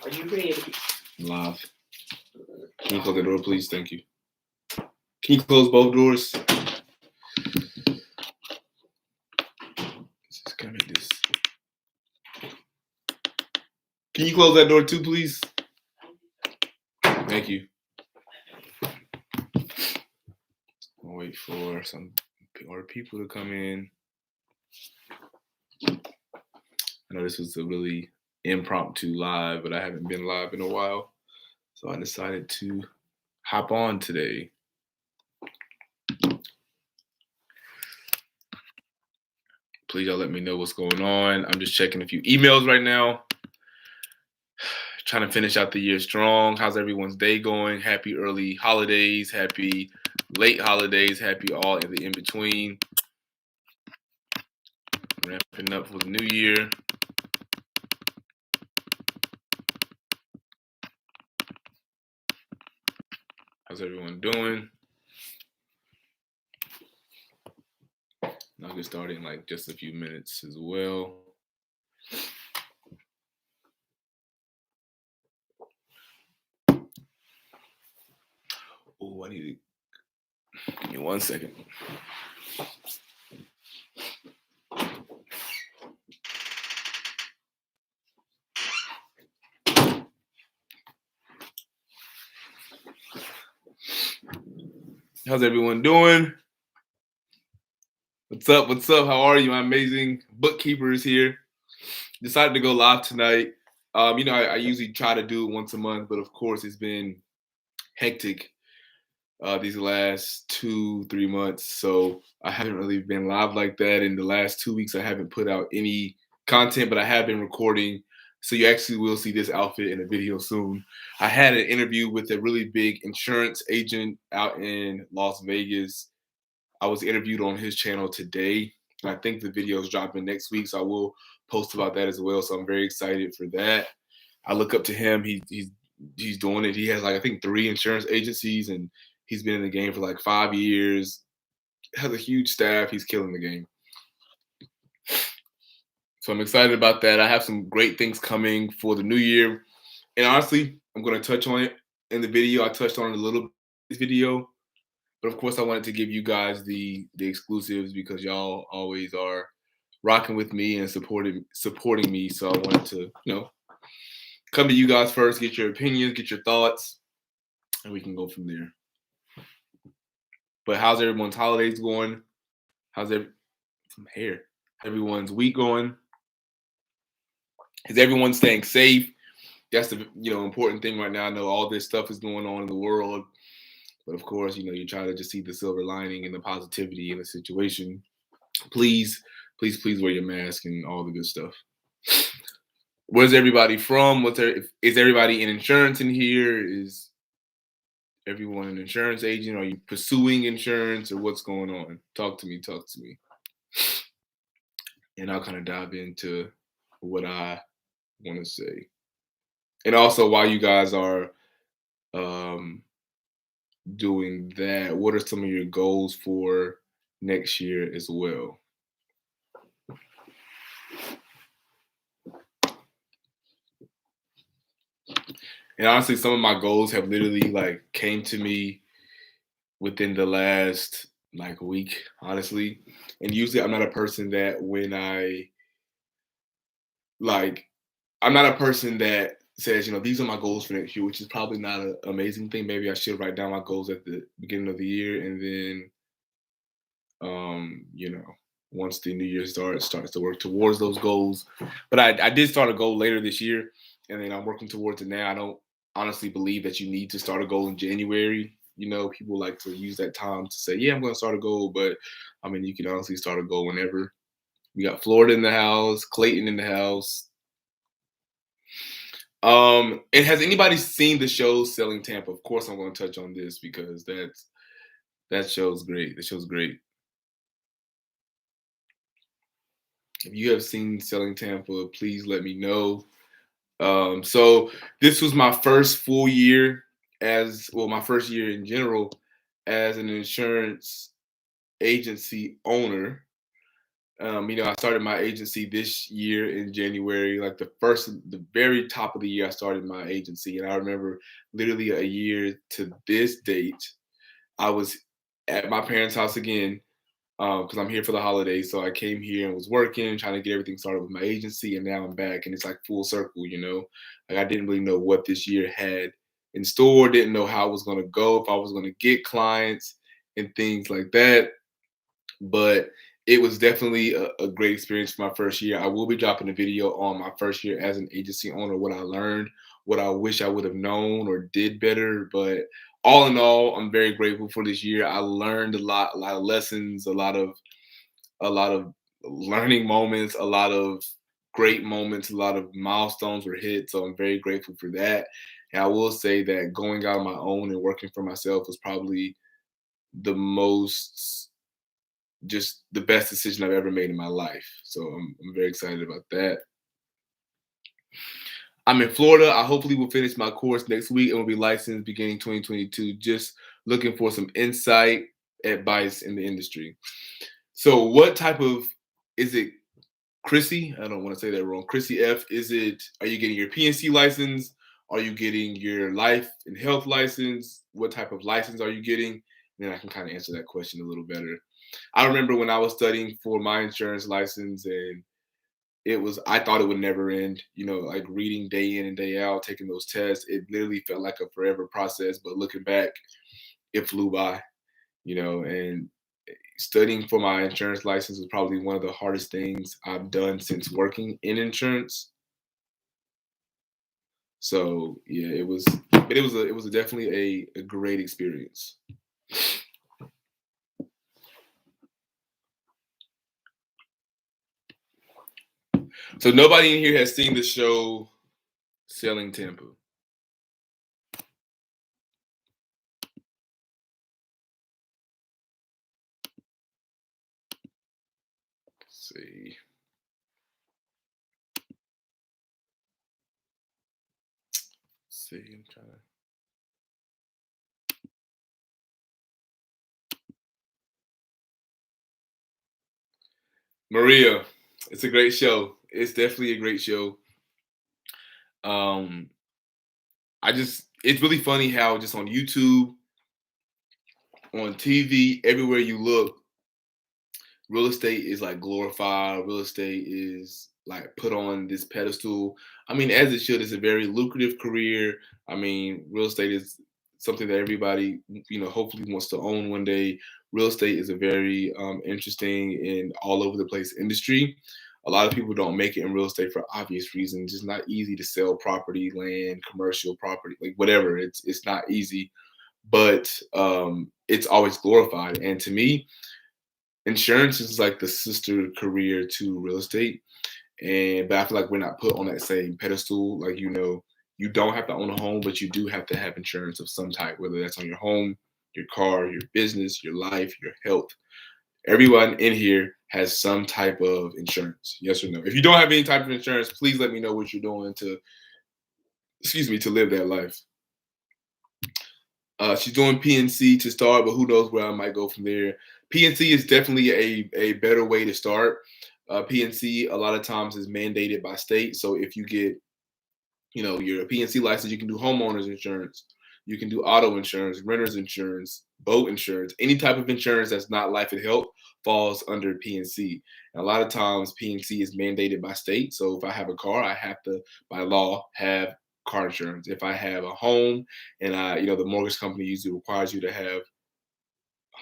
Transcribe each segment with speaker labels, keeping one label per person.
Speaker 1: Are you ready?
Speaker 2: I'm live. Can you close the door, please? Thank you. Can you close both doors? Just gonna make this. Can you close that door too, please? Thank you. I'll wait for some more people to come in. I know this was a really impromptu live, but I haven't been live in a while. So I decided to hop on today. Please, y'all let me know what's going on. I'm just checking a few emails right now. Trying to finish out the year strong. How's everyone's day going? Happy early holidays. Happy late holidays. Happy all in the in-between. Ramping up for the new year. How's everyone doing? I'll get started in like just a few minutes as well. Oh, I need to give me 1 second. How's everyone doing? What's up? What's up? How are you? My amazing bookkeeper is here. Decided to go live tonight. I usually try to do it once a month, but of course it's been hectic these last 2-3 months. So I haven't really been live like that. In the last 2 weeks, I haven't put out any content, but I have been recording. So you actually will see this outfit in a video soon. I had an interview with a really big insurance agent out in Las Vegas. I was interviewed on his channel today. I think the video is dropping next week, so I will post about that as well. So I'm very excited for that. I look up to him. He's doing it. He has like I think 3 insurance agencies, and he's been in the game for like 5 years. Has a huge staff. He's killing the game. So I'm excited about that. I have some great things coming for the new year. And honestly, I'm going to touch on it in the video. I touched on it a little bit in this video. But of course, I wanted to give you guys the exclusives because y'all always are rocking with me and supporting me. So I wanted to, come to you guys first, get your opinions, get your thoughts, and we can go from there. But how's everyone's holidays going? How's everyone's week going? Is everyone staying safe? That's the important thing right now. I know all this stuff is going on in the world, but of course, you try to just see the silver lining and the positivity in the situation. Please wear your mask and all the good stuff. Where's everybody from? Is everybody in insurance in here? Is everyone an insurance agent? Are you pursuing insurance or what's going on? Talk to me. And I'll kind of dive into what I want to say. And also while you guys are doing that, what are some of your goals for next year as well? And honestly, some of my goals have literally came to me within the last week, honestly. And usually I'm not a person that I'm not a person that says, these are my goals for next year, which is probably not an amazing thing. Maybe I should write down my goals at the beginning of the year, and then once the new year starts to work towards those goals. But I did start a goal later this year, and then I'm working towards it now. I don't honestly believe that you need to start a goal in January. People like to use that time to say, yeah, I'm going to start a goal. But, you can honestly start a goal whenever. We got Florida in the house, Clayton in the house. And has anybody seen the show Selling Tampa? Of course, I'm going to touch on this because that show's great. The show's great. If you have seen Selling Tampa, please let me know. So this was my first full year my first year in general as an insurance agency owner. I started my agency this year in January, like the very top of the year, I started my agency. And I remember literally a year to this date, I was at my parents' house again because I'm here for the holidays. So I came here and was working, trying to get everything started with my agency. And now I'm back and it's like full circle, Like I didn't really know what this year had in store, didn't know how it was going to go, if I was going to get clients and things like that. But it was definitely a great experience for my first year. I will be dropping a video on my first year as an agency owner, what I learned, what I wish I would have known or did better. But all in all, I'm very grateful for this year. I learned a lot of lessons, a lot of learning moments, a lot of great moments, a lot of milestones were hit. So I'm very grateful for that. And I will say that going out on my own and working for myself was probably the most just the best decision I've ever made in my life. So I'm very excited about that. I'm in Florida. I hopefully will finish my course next week and will be licensed beginning 2022. Just looking for some insight, advice in the industry. So what type of, is it Chrissy? I don't want to say that wrong. Chrissy F, are you getting your PNC license? Are you getting your life and health license? What type of license are you getting? And then I can kind of answer that question a little better. I remember when I was studying for my insurance license and I thought it would never end, like reading day in and day out, taking those tests. It literally felt like a forever process. But looking back, it flew by, and studying for my insurance license was probably one of the hardest things I've done since working in insurance. So yeah, it was definitely a great experience. So nobody in here has seen the show Selling Tampa. Let's see. I'm trying to. Maria, it's a great show. It's definitely a great show. Um, it's really funny how just on YouTube, on TV, everywhere you look, real estate is like glorified. Real estate is like put on this pedestal. I mean, as it should. It's a very lucrative career. I mean, real estate is something that everybody, hopefully wants to own one day. Real estate is a very interesting and all over the place industry. A lot of people don't make it in real estate for obvious reasons. It's not easy to sell property, land, commercial property, like whatever. It's not easy, but it's always glorified. And to me, insurance is like the sister career to real estate. But I feel like we're not put on that same pedestal. Like, you don't have to own a home, but you do have to have insurance of some type, whether that's on your home, your car, your business, your life, your health. Everyone in here has some type of insurance. Yes or no? If you don't have any type of insurance, please let me know what you're doing to live that life. She's doing PNC to start, but who knows where I might go from there. PNC is definitely a better way to start. PNC a lot of times is mandated by state. So if you get, your PNC license, you can do homeowners insurance, you can do auto insurance, renter's insurance, boat insurance, any type of insurance that's not life and health falls under PNC. And a lot of times PNC is mandated by state. So if I have a car, I have to, by law, have car insurance. If I have a home and the mortgage company usually requires you to have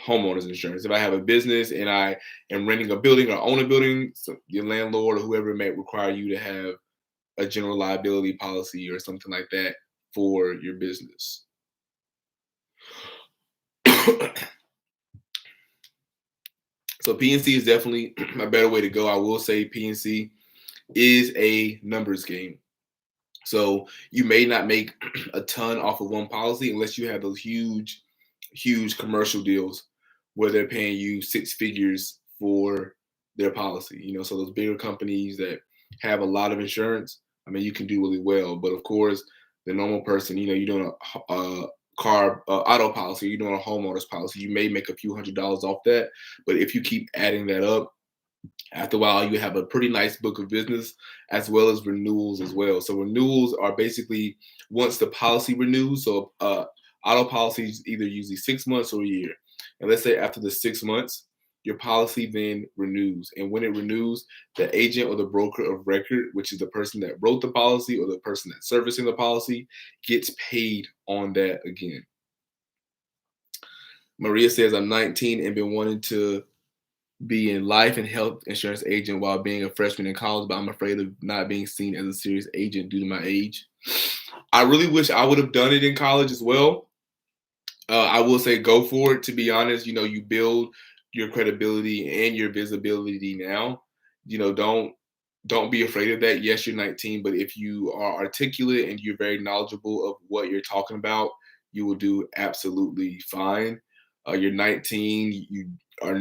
Speaker 2: homeowners insurance. If I have a business and I am renting a building or own a building, so your landlord or whoever may require you to have a general liability policy or something like that for your business. So PNC is definitely a better way to go. I will say PNC is a numbers game. So you may not make a ton off of one policy unless you have those huge commercial deals where they're paying you six figures for their policy. So those bigger companies that have a lot of insurance, I mean, you can do really well. But of course, the normal person, you're doing a car auto policy, you're doing a homeowner's policy, you may make a few $100s off that. But if you keep adding that up, After a while, you have a pretty nice book of business as well as renewals as well. So renewals are basically once the policy renews. So auto policies either usually 6 months or a year. And let's say after the 6 months, your policy then renews. And when it renews, the agent or the broker of record, which is the person that wrote the policy or the person that's servicing the policy, gets paid on that again. Maria says, I'm 19 and been wanting to be a life and health insurance agent while being a freshman in college, but I'm afraid of not being seen as a serious agent due to my age. I really wish I would have done it in college as well. I will say go for it. To be honest, you build your credibility and your visibility now. Don't be afraid of that. Yes, you're 19, but if you are articulate and you're very knowledgeable of what you're talking about, you will do absolutely fine. You're 19, you are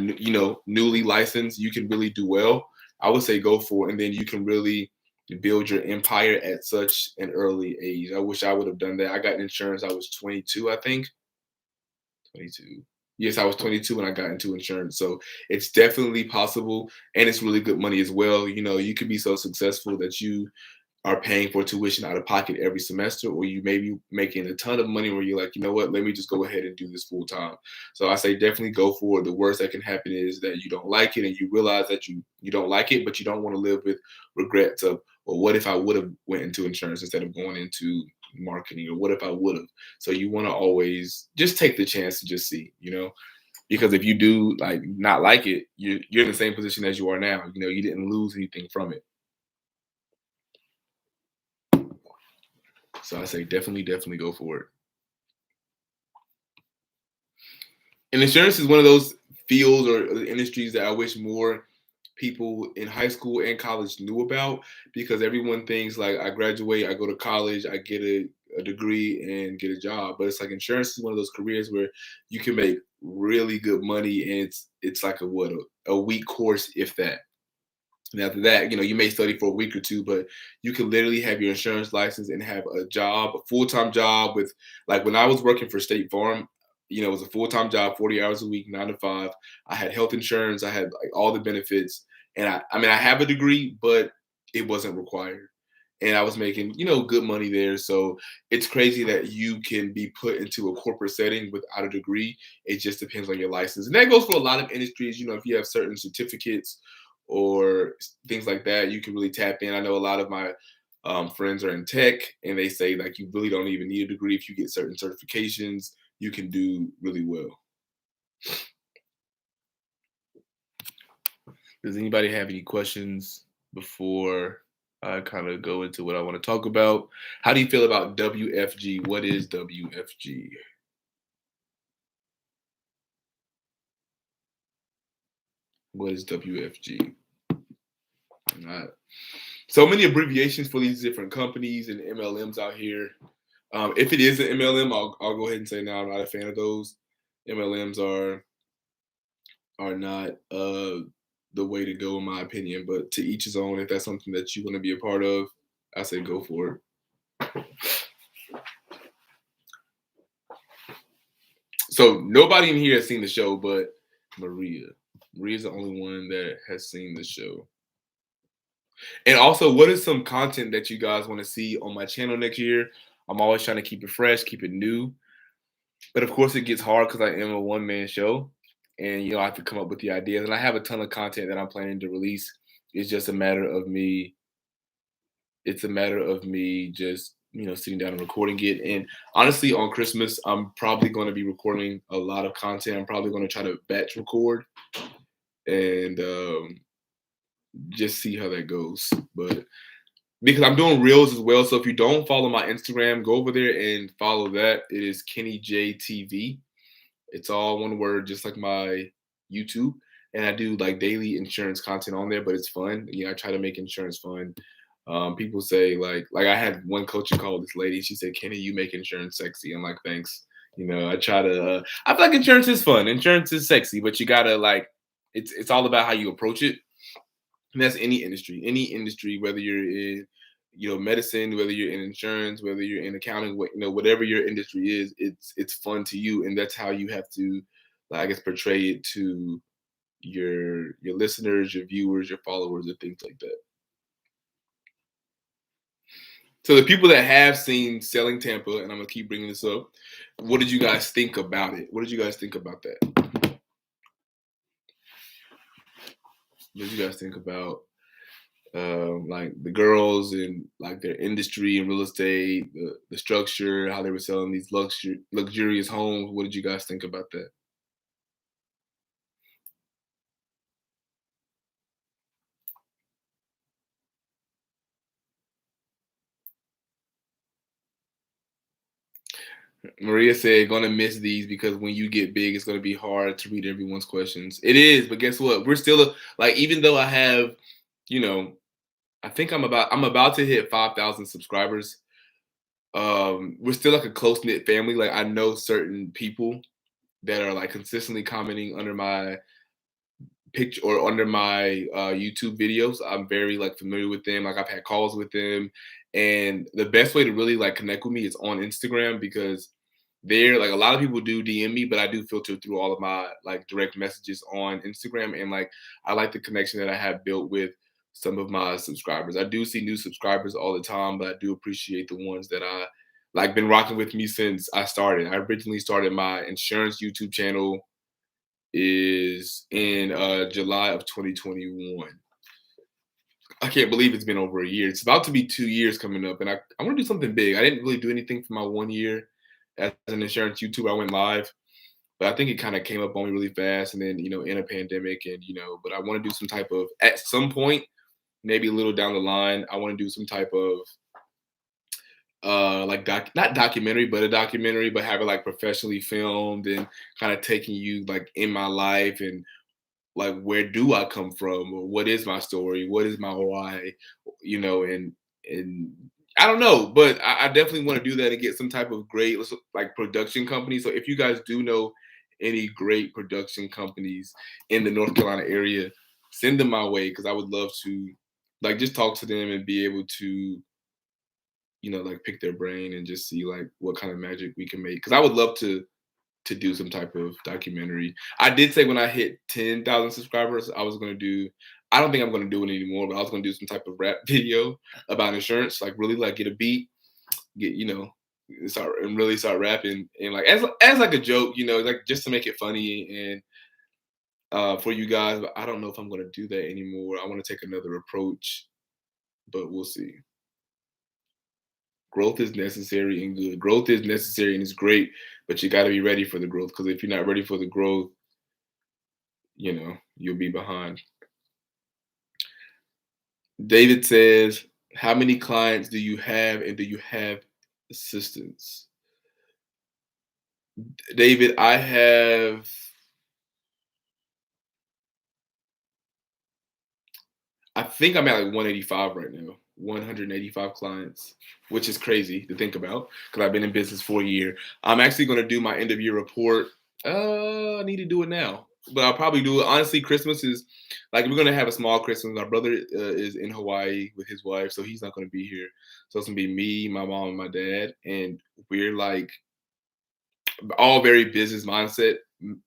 Speaker 2: newly licensed, you can really do well. I would say go for it, and then you can really build your empire at such an early age. I wish I would have done that. I got insurance. I was 22, I think. 22. Yes, I was 22 when I got into insurance. So it's definitely possible, and it's really good money as well. You could be so successful that you are paying for tuition out of pocket every semester, or you may be making a ton of money where you're like, you know what, let me just go ahead and do this full time. So I say definitely go for it. The worst that can happen is that you don't like it and you realize that you don't like it, but you don't want to live with regrets of, well, what if I would have went into insurance instead of going into marketing, or what if I would have? So you want to always just take the chance to just see, because if you do like not like it, you're in the same position as you are now. You didn't lose anything from it. So I say definitely go for it. And insurance is one of those fields or industries that I wish more people in high school and college knew about, because everyone thinks like I graduate, I go to college, I get a degree and get a job. But it's like insurance is one of those careers where you can make really good money, and it's like a week course, if that. And after that, you may study for a week or two, but you can literally have your insurance license and have a job, a full-time job with, like when I was working for State Farm, it was a full-time job, 40 hours a week, 9 to 5. I had health insurance, I had like all the benefits. And I mean, I have a degree, but it wasn't required. And I was making, good money there. So it's crazy that you can be put into a corporate setting without a degree. It just depends on your license. And that goes for a lot of industries. If you have certain certificates or things like that, you can really tap in. I know a lot of my friends are in tech, and they say like you really don't even need a degree. If you get certain certifications, you can do really well. Does anybody have any questions before I kind of go into what I want to talk about? How do you feel about WFG? What is WFG? What is WFG? So many abbreviations for these different companies and MLMs out here. If it is an MLM, I'll go ahead and say now I'm not a fan of those. MLMs are not the way to go in my opinion, but to each his own. If that's something that you want to be a part of, I say go for it. So nobody in here has seen the show, but Maria. Maria's the only one that has seen the show. And also, what is some content that you guys want to see on my channel next year? I'm always trying to keep it fresh, keep it new. But of course, it gets hard because I am a one-man show, and I have to come up with the ideas. And I have a ton of content that I'm planning to release. It's just a matter of me. It's a matter of me just sitting down and recording it. And honestly, on Christmas, I'm probably going to be recording a lot of content. I'm probably going to try to batch record and just see how that goes. But because I'm doing reels as well. So if you don't follow my Instagram, go over there and follow that. It is KennyJTV. It's all one word, just like my YouTube. And I do like daily insurance content on there, but it's fun. I try to make insurance fun. People say like I had one coaching call with this lady. She said, "Kenny, you make insurance sexy." I'm like, "Thanks." I try to. I feel like insurance is fun. Insurance is sexy, but you gotta it's all about how you approach it. And that's any industry, whether you're in, medicine, whether you're in insurance, whether you're in accounting, whatever your industry is, it's fun to you, and that's how you have to, I guess, portray it to your listeners, your viewers, your followers, and things like that. So the people that have seen Selling Tampa, and I'm gonna keep bringing this up, what did you guys think about it? What did you guys think about that? What did you guys think about like the girls and like their industry and real estate, the structure, how they were selling these luxurious homes? What did you guys think about that? Maria said, "Gonna miss these because when you get big, it's gonna be hard to read everyone's questions." It is, but guess what? We're still like, even though I have, you know, I think I'm about to hit 5,000 subscribers. We're still like a close knit family. Like I know certain people that are like consistently commenting under my picture or under my YouTube videos. I'm very like familiar with them. Like I've had calls with them, and the best way to really like connect with me is on Instagram because there like a lot of people do DM me, but I do filter through all of my like direct messages on Instagram, and like I like the connection that I have built with some of my subscribers. I do see new subscribers all the time, but I do appreciate the ones that I like been rocking with me since I started. I originally started my insurance YouTube channel is in July of 2021. I can't believe it's been over a year. It's about to be 2 years coming up, and I want to do something big. I didn't really do anything for my 1 year as an insurance YouTuber. I went live, but I think it kind of came up on me really fast, and then in a pandemic, and but I want to do some type of at some point, maybe a little down the line, I want to do some type of like not documentary, but a documentary, but have it like professionally filmed and kind of taking you like in my life and like where do I come from or what is my story, what is my why, and I don't know, but I definitely want to do that and get some type of great like production company. So if you guys do know any great production companies in the North Carolina area, send them my way because I would love to like just talk to them and be able to like pick their brain and just see like what kind of magic we can make because I would love to do some type of documentary. I did say when I hit 10,000 subscribers, I was going to do, I don't think I'm going to do it anymore, but I was going to do some type of rap video about insurance, like really like get a beat, get, start and really start rapping and like as like a joke, like just to make it funny and for you guys, but I don't know if I'm going to do that anymore. I want to take another approach, but we'll see. Growth is necessary and good. Growth is necessary and it's great, but you got to be ready for the growth because if you're not ready for the growth, you'll be behind. David says, how many clients do you have and do you have assistants? David, I think I'm at like 185 right now, 185 clients, which is crazy to think about because I've been in business for a year. I'm actually going to do my end of year report. I need to do it now, but I'll probably do it. Honestly, Christmas is like we're going to have a small Christmas. My brother is in Hawaii with his wife, so he's not going to be here. So it's going to be me, my mom, and my dad. And we're like all very business mindset.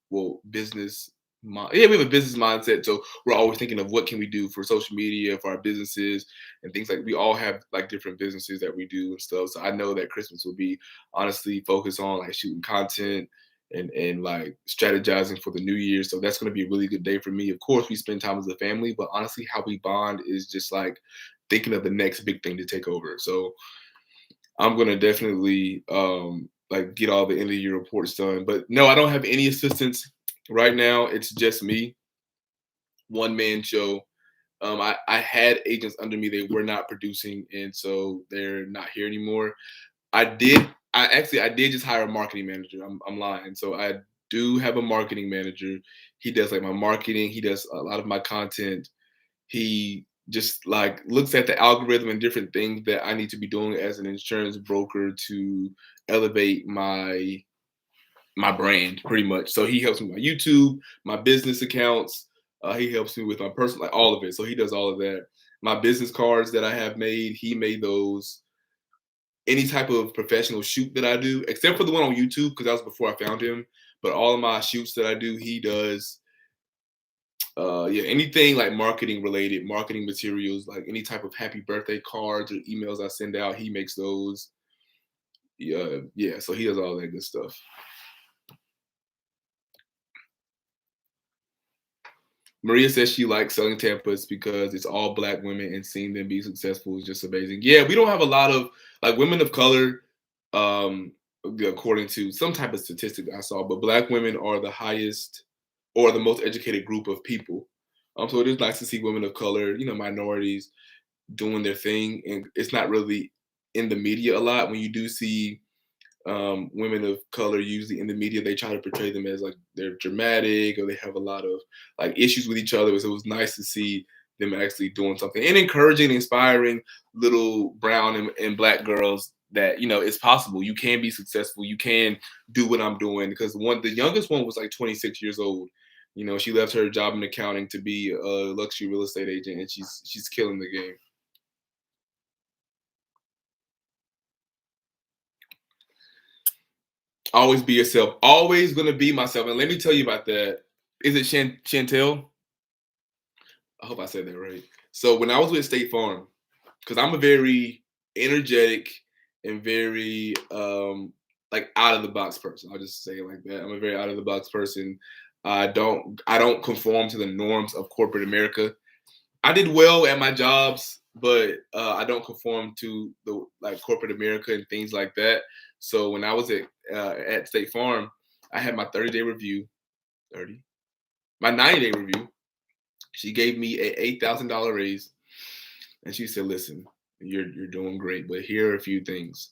Speaker 2: Well, yeah, we have a business mindset, so we're always thinking of what can we do for social media, for our businesses, and things like. We all have like different businesses that we do and stuff. So I know that Christmas will be honestly focused on like shooting content and like strategizing for the new year. So that's going to be a really good day for me. Of course, we spend time as a family, but honestly, how we bond is just like thinking of the next big thing to take over. So I'm gonna definitely like get all the end of year reports done. But no, I don't have any assistants right now. It's just me, one man show. I had agents under me. They were not producing, and so they're not here anymore. I did just hire a marketing manager. I'm lying. So I do have a marketing manager. He does like my marketing. He does a lot of my content. He just like looks at the algorithm and different things that I need to be doing as an insurance broker to elevate my brand pretty much. So he helps me with my YouTube, my business accounts. He helps me with my personal, like all of it. So he does all of that. My business cards that I have made, he made those. Any type of professional shoot that I do, except for the one on YouTube, because that was before I found him. But all of my shoots that I do, he does. Yeah, anything like marketing related, marketing materials, like any type of happy birthday cards or emails I send out, he makes those. Yeah, yeah. So he does all that good stuff. Maria says she likes selling Tampa's because it's all black women and seeing them be successful is just amazing. Yeah, we don't have a lot of like women of color, um, according to some type of statistic I saw, but black women are the highest or the most educated group of people. So it is nice to see women of color, minorities doing their thing, and it's not really in the media a lot. When you do see women of color usually in the media, they try to portray them as like they're dramatic or they have a lot of like issues with each other. So it was nice to see them actually doing something and encouraging, inspiring little brown and black girls that it's possible. You can be successful. You can do what I'm doing, because the youngest one was like 26 years old. She left her job in accounting to be a luxury real estate agent, and she's killing the game. Always be yourself. Always gonna be myself. And let me tell you about that. Is it Chantel? I hope I said that right. So when I was with State Farm, because I'm a very energetic and very like out of the box person. I'll just say it like that. I'm a very out of the box person. I don't conform to the norms of corporate America. I did well at my jobs, but I don't conform to the like corporate America and things like that. So when I was at State Farm, I had my 30-day review, 30, my 90-day review. She gave me a $8,000 raise, and she said, "Listen, you're doing great, but here are a few things.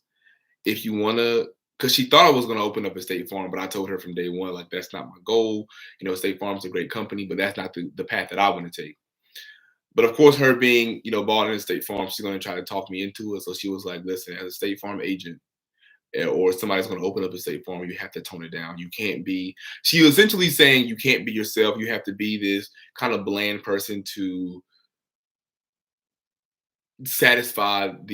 Speaker 2: If you wanna," because she thought I was gonna open up a State Farm, but I told her from day one, like that's not my goal. State Farm's a great company, but that's not the path that I want to take. But of course, her being, bought in a State Farm, she's going to try to talk me into it. So she was like, listen, as a State Farm agent, or somebody's going to open up a State Farm, you have to tone it down. You can't be, she was essentially saying you can't be yourself. You have to be this kind of bland person to satisfy what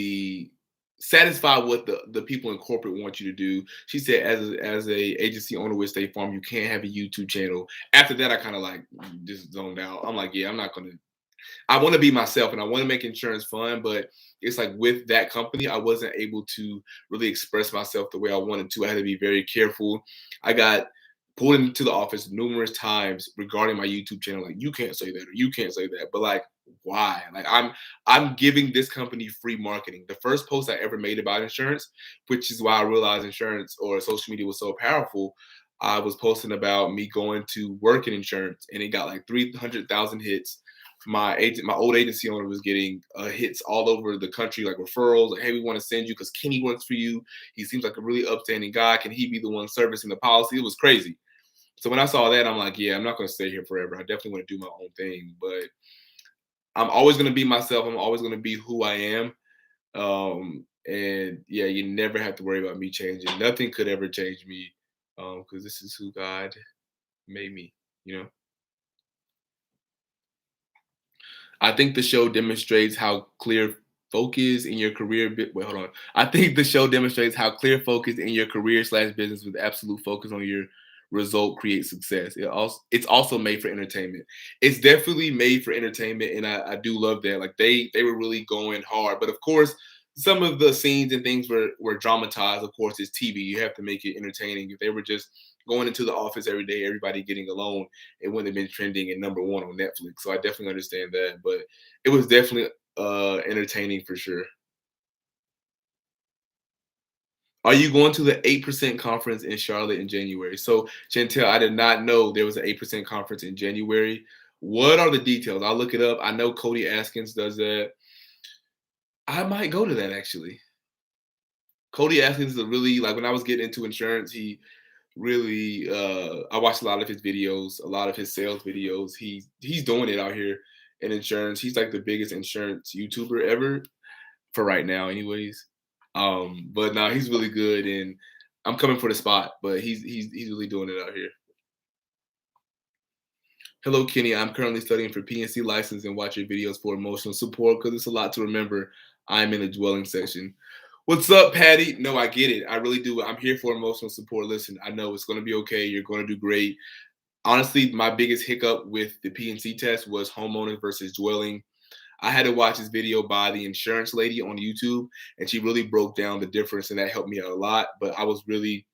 Speaker 2: the people in corporate want you to do. She said, as a agency owner with State Farm, you can't have a YouTube channel. After that, I kind of like just zoned out. I'm like, yeah, I'm not going to. I want to be myself and I want to make insurance fun, but it's like with that company, I wasn't able to really express myself the way I wanted to. I had to be very careful. I got pulled into the office numerous times regarding my YouTube channel. Like, you can't say that or you can't say that. But like, why? Like I'm giving this company free marketing. The first post I ever made about insurance, which is why I realized insurance or social media was so powerful. I was posting about me going to work in insurance, and it got like 300,000 hits. My old agency owner was getting hits all over the country, like referrals. Like, hey, we want to send you because Kenny works for you. He seems like a really upstanding guy. Can he be the one servicing the policy? It was crazy. So when I saw that, I'm like, yeah, I'm not going to stay here forever. I definitely want to do my own thing, but I'm always going to be myself. I'm always going to be who I am. And yeah, you never have to worry about me changing. Nothing could ever change me, because this is who God made me. You know. I think the show demonstrates how clear focus in your career. Wait, hold on. I think the show demonstrates how clear focus in your career/business with absolute focus on your result creates success. It's also made for entertainment. It's definitely made for entertainment, and I do love that. Like they were really going hard, but of course. Some of the scenes and things were dramatized. Of course, it's TV. You have to make it entertaining. If they were just going into the office every day, everybody getting along, it wouldn't have been trending and #1 on Netflix. So I definitely understand that, but it was definitely entertaining for sure. Are you going to the 8% conference in Charlotte in January? So Chantel, I did not know there was an 8% conference in January. What are the details? I'll look it up. I know Cody Askins does that. I might go to that actually. Cody Askins is a really like when I was getting into insurance, he really I watched a lot of his videos, a lot of his sales videos. He's doing it out here in insurance. He's like the biggest insurance YouTuber ever for right now, anyways. But now he's really good, and I'm coming for the spot, but he's really doing it out here. Hello, Kenny. I'm currently studying for PNC license and watch your videos for emotional support because it's a lot to remember. I'm in the dwelling section. What's up, Patty? No, I get it. I really do. I'm here for emotional support. Listen, I know it's going to be okay. You're going to do great. honestly, my biggest hiccup with the P&C test was homeowners versus dwelling. I had to watch this video by the insurance lady on YouTube, and she really broke down the difference, and that helped me out a lot. But I was really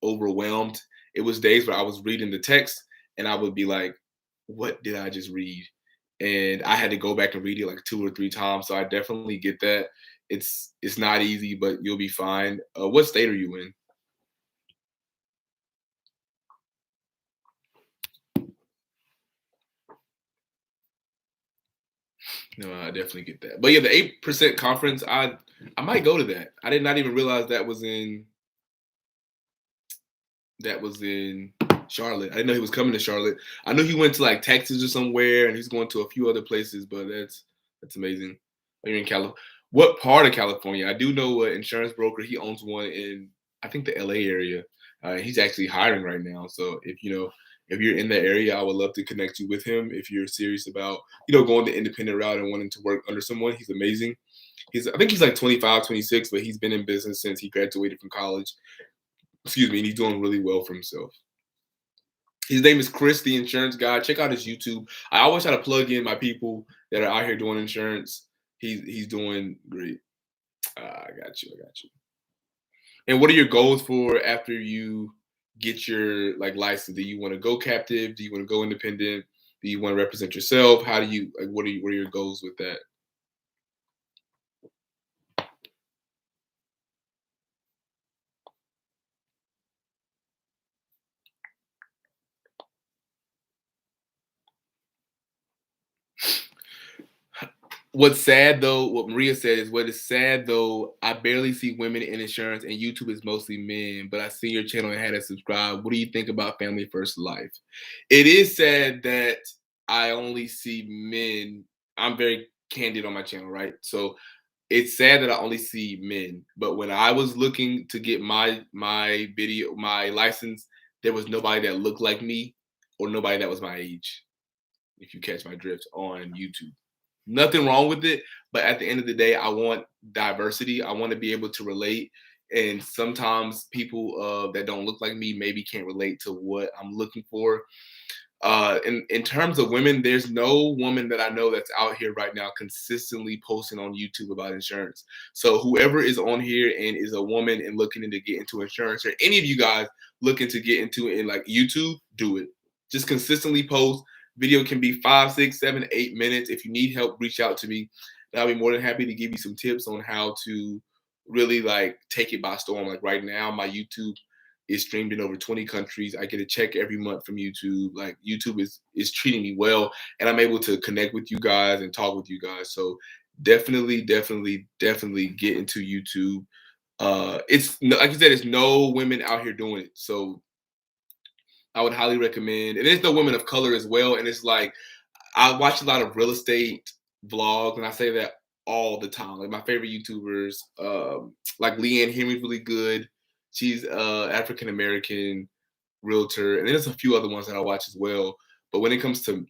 Speaker 2: overwhelmed. It was days where I was reading the text, and I would be like, "What did I just read?" And I had to go back and read it like 2 or 3 times. So I definitely get that. It's not easy, but you'll be fine. What state are you in? No, I definitely get that. But yeah, the 8% conference, I might go to that. I did not even realize that was in Charlotte. I didn't know he was coming to Charlotte. I knew he went to like Texas or somewhere, and he's going to a few other places. But that's amazing. You're in California. What part of California? I do know an insurance broker. He owns one in I think the LA area. He's actually hiring right now. So if you're in that area, I would love to connect you with him. If you're serious about going the independent route and wanting to work under someone, he's amazing. I think he's like 25, 26, but he's been in business since he graduated from college. Excuse me, and he's doing really well for himself. His name is Chris, the insurance guy. Check out his YouTube. I always try to plug in my people that are out here doing insurance. He's doing great. I got you. I got you. And what are your goals for after you get your license? Do you want to go captive? Do you want to go independent? Do you want to represent yourself? How do you what are your goals with that? What's sad though, what Maria said is what is sad though, I barely see women in insurance and YouTube is mostly men, but I see your channel and had to subscribe. What do you think about Family First Life? It is sad that I only see men. I'm very candid on my channel, right? So it's sad that I only see men. But when I was looking to get my license, there was nobody that looked like me or nobody that was my age, if you catch my drift on YouTube. Nothing wrong with it, but at the end of the day, I want diversity. I want to be able to relate. And sometimes people that don't look like me maybe can't relate to what I'm looking for. In terms of women, there's no woman that I know that's out here right now consistently posting on YouTube about insurance. So whoever is on here and is a woman and looking to get into insurance, or any of you guys looking to get into it in YouTube, do it. Just consistently post. Video can be 5, 6, 7, 8 minutes. If you need help, reach out to me. And I'll be more than happy to give you some tips on how to really take it by storm. Like right now, my YouTube is streamed in over 20 countries. I get a check every month from YouTube. Like YouTube is treating me well, and I'm able to connect with you guys and talk with you guys. So definitely, definitely, definitely get into YouTube. It's like you said, there's no women out here doing it. So I would highly recommend. And there's no women of color as well. And it's like I watch a lot of real estate vlogs, and I say that all the time. Like my favorite YouTubers, like Leanne Henry's really good. She's African American realtor, and there's a few other ones that I watch as well. But when it comes to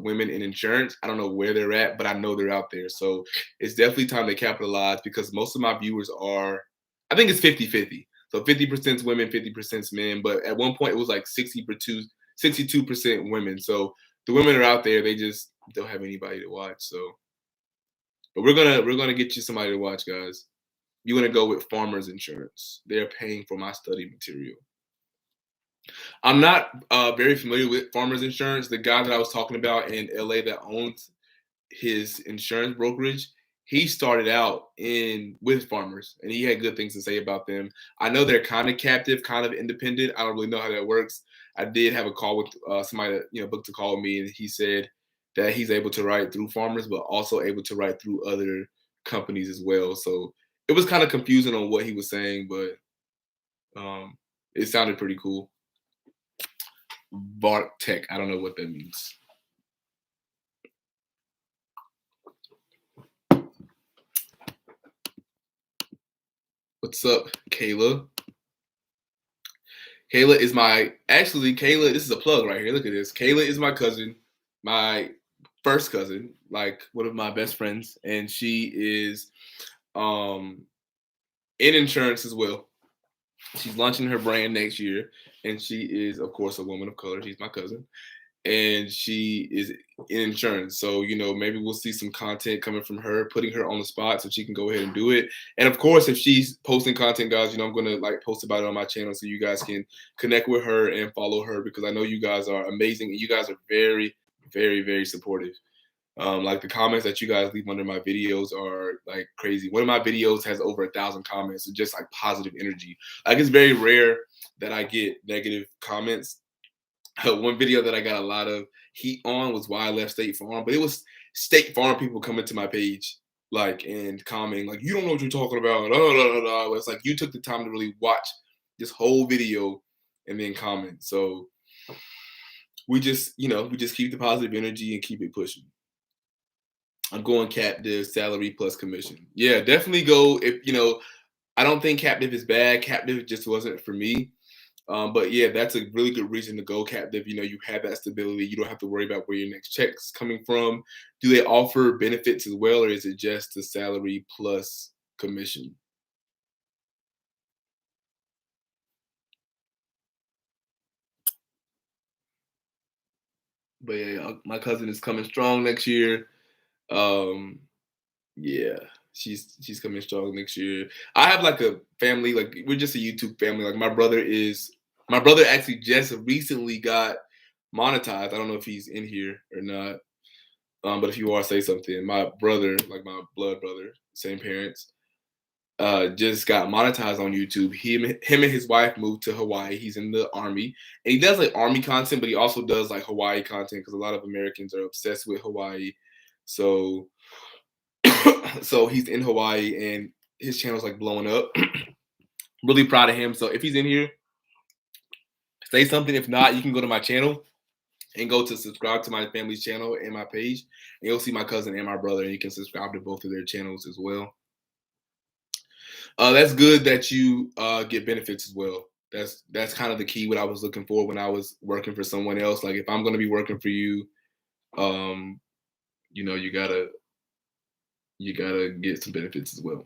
Speaker 2: women in insurance, I don't know where they're at, but I know they're out there. So it's definitely time to capitalize because most of my viewers are, I think it's 50-50. So 50% women, 50% men. But at one point it was like 62% women. So the women are out there, they just don't have anybody to watch. So but we're gonna get you somebody to watch, guys. You want to go with Farmers Insurance. They're paying for my study material. I'm not very familiar with Farmers Insurance. The guy that I was talking about in LA that owns his insurance brokerage, he started out in with Farmers, and he had good things to say about them. I know they're kind of captive, kind of independent. I don't really know how that works. I did have a call with somebody that booked a call with me, and he said that he's able to write through Farmers, but also able to write through other companies as well. So it was kind of confusing on what he was saying, but it sounded pretty cool. Bark Tech. I don't know what that means. What's up, Kayla? Kayla is Kayla, this is a plug right here. Look at this. Kayla is my cousin, my first cousin, like one of my best friends, and she is in insurance as well. She's launching her brand next year. and she is, of course, a woman of color. She's my cousin, and she is in insurance. So, maybe we'll see some content coming from her, putting her on the spot so she can go ahead and do it. And of course, if she's posting content, guys, I'm gonna like post about it on my channel so you guys can connect with her and follow her, because I know you guys are amazing and you guys are very, very, very supportive. Like the comments that you guys leave under my videos are like crazy. One of my videos has over 1,000 comments, so just like positive energy. Like it's very rare that I get negative comments. One video that I got a lot of heat on was why I left State Farm, but it was State Farm people coming to my page like and commenting like, you don't know what you're talking about. It's like you took the time to really watch this whole video and then comment. So we just keep the positive energy and keep it pushing. I'm going captive, salary plus commission. Yeah, definitely go. If I don't think captive is bad. Captive just wasn't for me. But yeah, that's a really good reason to go captive. You have that stability. You don't have to worry about where your next check's coming from. Do they offer benefits as well, or is it just the salary plus commission? But yeah, my cousin is coming strong next year. Um, Yeah, she's coming strong next year. I have like a family, like we're just a YouTube family. Like my brother actually just recently got monetized. I don't know if he's in here or not. But if you are, say something. My brother, like my blood brother, same parents, just got monetized on YouTube. Him and his wife moved to Hawaii. He's in the army, and he does like army content, but he also does like Hawaii content because a lot of Americans are obsessed with Hawaii. So so he's in Hawaii and his channel's like blowing up. Really proud of him. So if he's in here, say something. If not, you can go to my channel and go to subscribe to my family's channel and my page, and you'll see my cousin and my brother, and you can subscribe to both of their channels as well. That's good that you get benefits as well. That's kind of the key. What I was looking for when I was working for someone else. Like if I'm going to be working for you, um, you gotta get some benefits as well.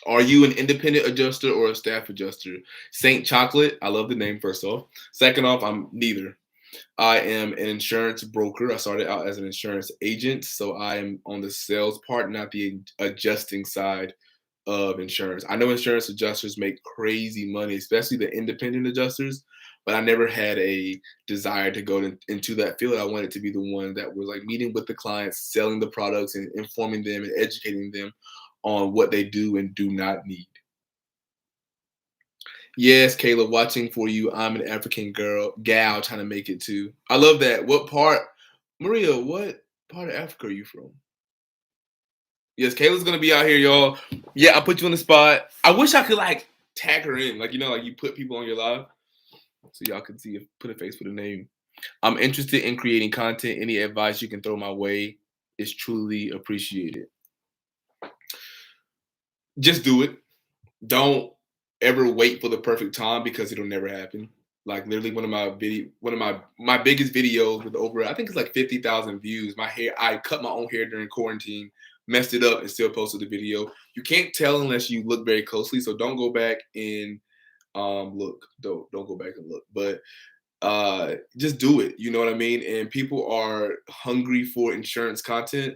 Speaker 2: Are you an independent adjuster or a staff adjuster? Saint Chocolate, I love the name, first off. Second off, I'm neither. I am an insurance broker. I started out as an insurance agent, so I am on the sales part, not the adjusting side of insurance. I know insurance adjusters make crazy money, especially the independent adjusters, but I never had a desire to go into that field. I wanted to be the one that was like meeting with the clients, selling the products, and informing them and educating them on what they do and do not need. Yes, Kayla, watching for you. I'm an African gal trying to make it too. I love that. What part, Maria? What part of Africa are you from? Yes, Kayla's gonna be out here, y'all. Yeah, I put you on the spot. I wish I could like tag her in, like like you put people on your live, so y'all can see, put a face with a name. I'm interested in creating content. Any advice you can throw my way is truly appreciated. Just do it. Don't ever wait for the perfect time because it'll never happen. Like literally one of my biggest videos with over, I think it's like 50,000 views. My hair, I cut my own hair during quarantine, messed it up and still posted the video. You can't tell unless you look very closely. So don't go back and look. Don't go back and look. But just do it. You know what I mean? And people are hungry for insurance content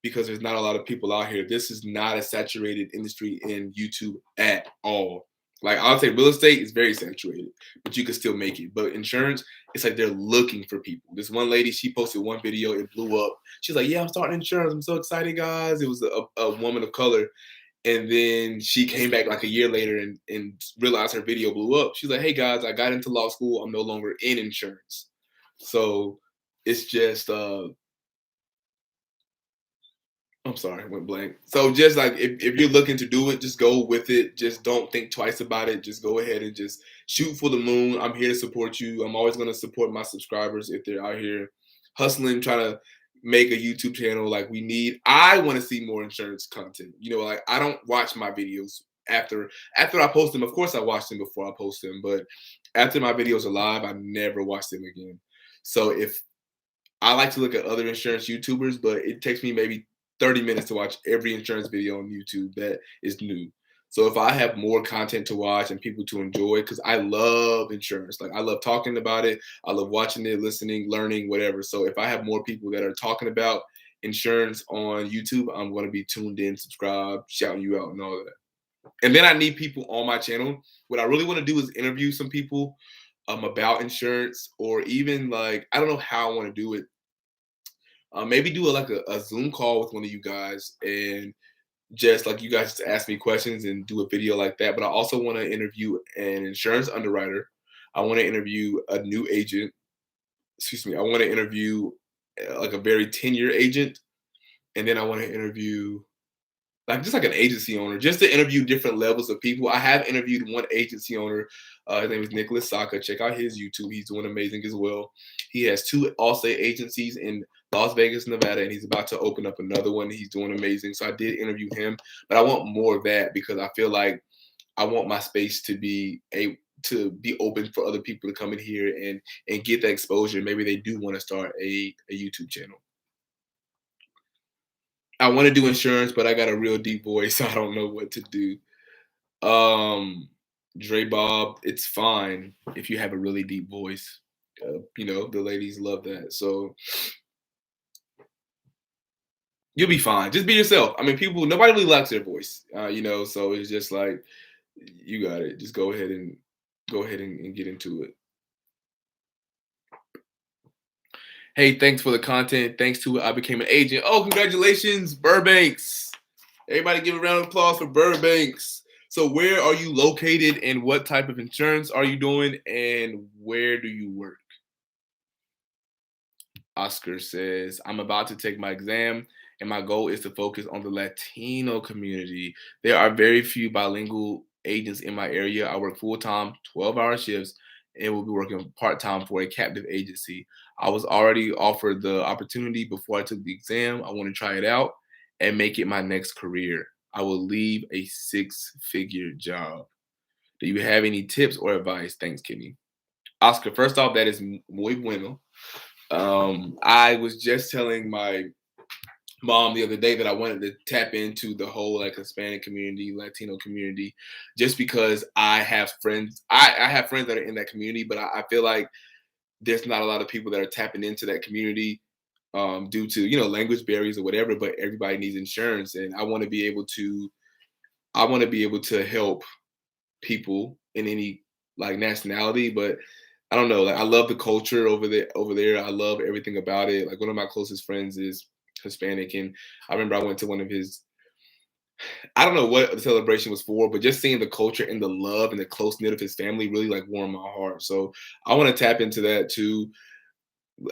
Speaker 2: because there's not a lot of people out here. This is not a saturated industry in YouTube at all. Like I'll say real estate is very saturated, but you can still make it. But insurance, it's like they're looking for people. This one lady, she posted one video, it blew up. She's like, yeah, I'm starting insurance. I'm so excited, guys. It was a woman of color. And then she came back like a year later and realized her video blew up. She's like, hey guys, I got into law school. I'm no longer in insurance. So it's just I'm sorry, I went blank. So just like if you're looking to do it, just go with it. Just don't think twice about it. Just go ahead and just shoot for the moon. I'm here to support you. I'm always going to support my subscribers if they're out here hustling, trying to make a YouTube channel. Like I want to see more insurance content. Like I don't watch my videos after I post them. Of course I watch them before I post them, but after my videos are live, I never watch them again. So if I like to look at other insurance YouTubers, but it takes me maybe 30 minutes to watch every insurance video on YouTube that is new. So if I have more content to watch and people to enjoy, because I love insurance, like I love talking about it, I love watching it, listening, learning, whatever. So if I have more people that are talking about insurance on YouTube, I'm going to be tuned in, subscribed, shouting you out, and all of that. And then I need people on my channel. What I really want to do is interview some people about insurance, or even like I don't know how I want to do it. Maybe do a Zoom call with one of you guys, and just like you guys just ask me questions and do a video like that. But I also want to interview an insurance underwriter. I want to interview a new agent. Excuse me. I want to interview like a very 10-year agent, and then I want to interview like just like an agency owner, just to interview different levels of people. I have interviewed one agency owner. His name is Nicholas Saka. Check out his YouTube. He's doing amazing as well. He has 2 Allstate agencies in Las Vegas, Nevada, and he's about to open up another one. He's doing amazing. So I did interview him, but I want more of that because I feel like I want my space to be open for other people to come in here and get that exposure. Maybe they do want to start a YouTube channel. I want to do insurance, but I got a real deep voice, so I don't know what to do. Dre Bob, it's fine if you have a really deep voice. The ladies love that. So you'll be fine. Just be yourself. I mean, nobody really likes their voice, so it's just like, you got it. Just go ahead and get into it. Hey, thanks for the content. Thanks to I became an agent. Oh, congratulations, Burbanks. Everybody give a round of applause for Burbanks. So where are you located and what type of insurance are you doing and where do you work? Oscar says, I'm about to take my exam and my goal is to focus on the Latino community. There are very few bilingual agents in my area. I work full-time, 12-hour shifts, and will be working part-time for a captive agency. I was already offered the opportunity before I took the exam. I want to try it out and make it my next career. I will leave a 6-figure job. Do you have any tips or advice? Thanks, Kenny. Oscar, first off, that is muy bueno. I was just telling my mom the other day that I wanted to tap into the whole like Hispanic community, Latino community, just because I have friends. I have friends that are in that community, but I feel like there's not a lot of people that are tapping into that community due to language barriers or whatever. But everybody needs insurance, and I want to be able to help people in any like nationality, but I don't know. Like I love the culture over there. Over there, I love everything about it. Like one of my closest friends is Hispanic, and I remember I went to one of his. I don't know what the celebration was for, but just seeing the culture and the love and the close knit of his family really like warmed my heart. So I want to tap into that too.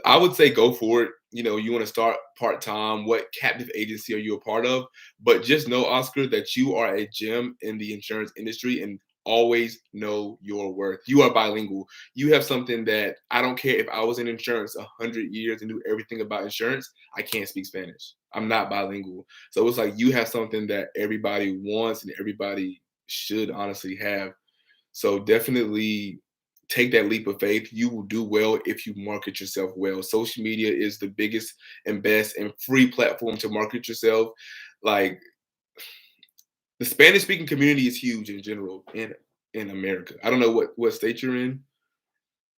Speaker 2: I would say go for it. You want to start part time. What captive agency are you a part of? But just know, Oscar, that you are a gem in the insurance industry and always know your worth. You are bilingual. You have something that I don't care if I was in insurance 100 years and knew everything about insurance. I can't speak Spanish. I'm not bilingual. So it's like you have something that everybody wants and everybody should honestly have. So definitely take that leap of faith. You will do well if you market yourself well. Social media is the biggest and best and free platform to market yourself. Like the Spanish speaking community is huge in general in America. I don't know what state you're in,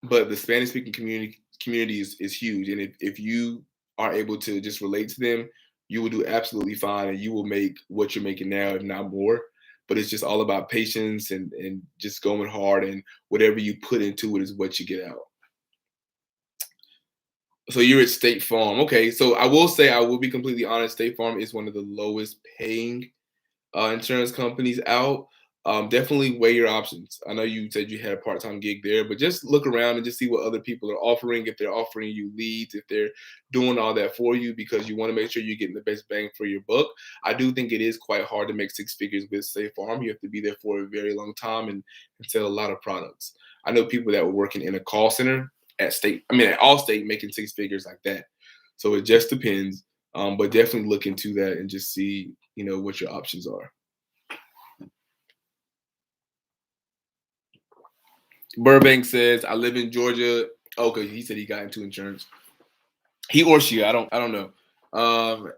Speaker 2: but the Spanish speaking community is huge. And if you are able to just relate to them, you will do absolutely fine and you will make what you're making now, if not more. But it's just all about patience and just going hard, and whatever you put into it is what you get out. So you're at State Farm. Okay. So I will say, I will be completely honest, State Farm is one of the lowest paying insurance companies out. Definitely weigh your options. I know you said you had a part-time gig there, but just look around and just see what other people are offering. If they're offering you leads, if they're doing all that for you, because you want to make sure you're getting the best bang for your buck. I do think it is quite hard to make 6 figures with State Farm. You have to be there for a very long time and sell a lot of products. I know people that were working in a call center at Allstate, making 6 figures like that. So it just depends. But definitely look into that and just see, what your options are. Burbank says, I live in Georgia. Okay, he said he got into insurance. He or she, I don't know.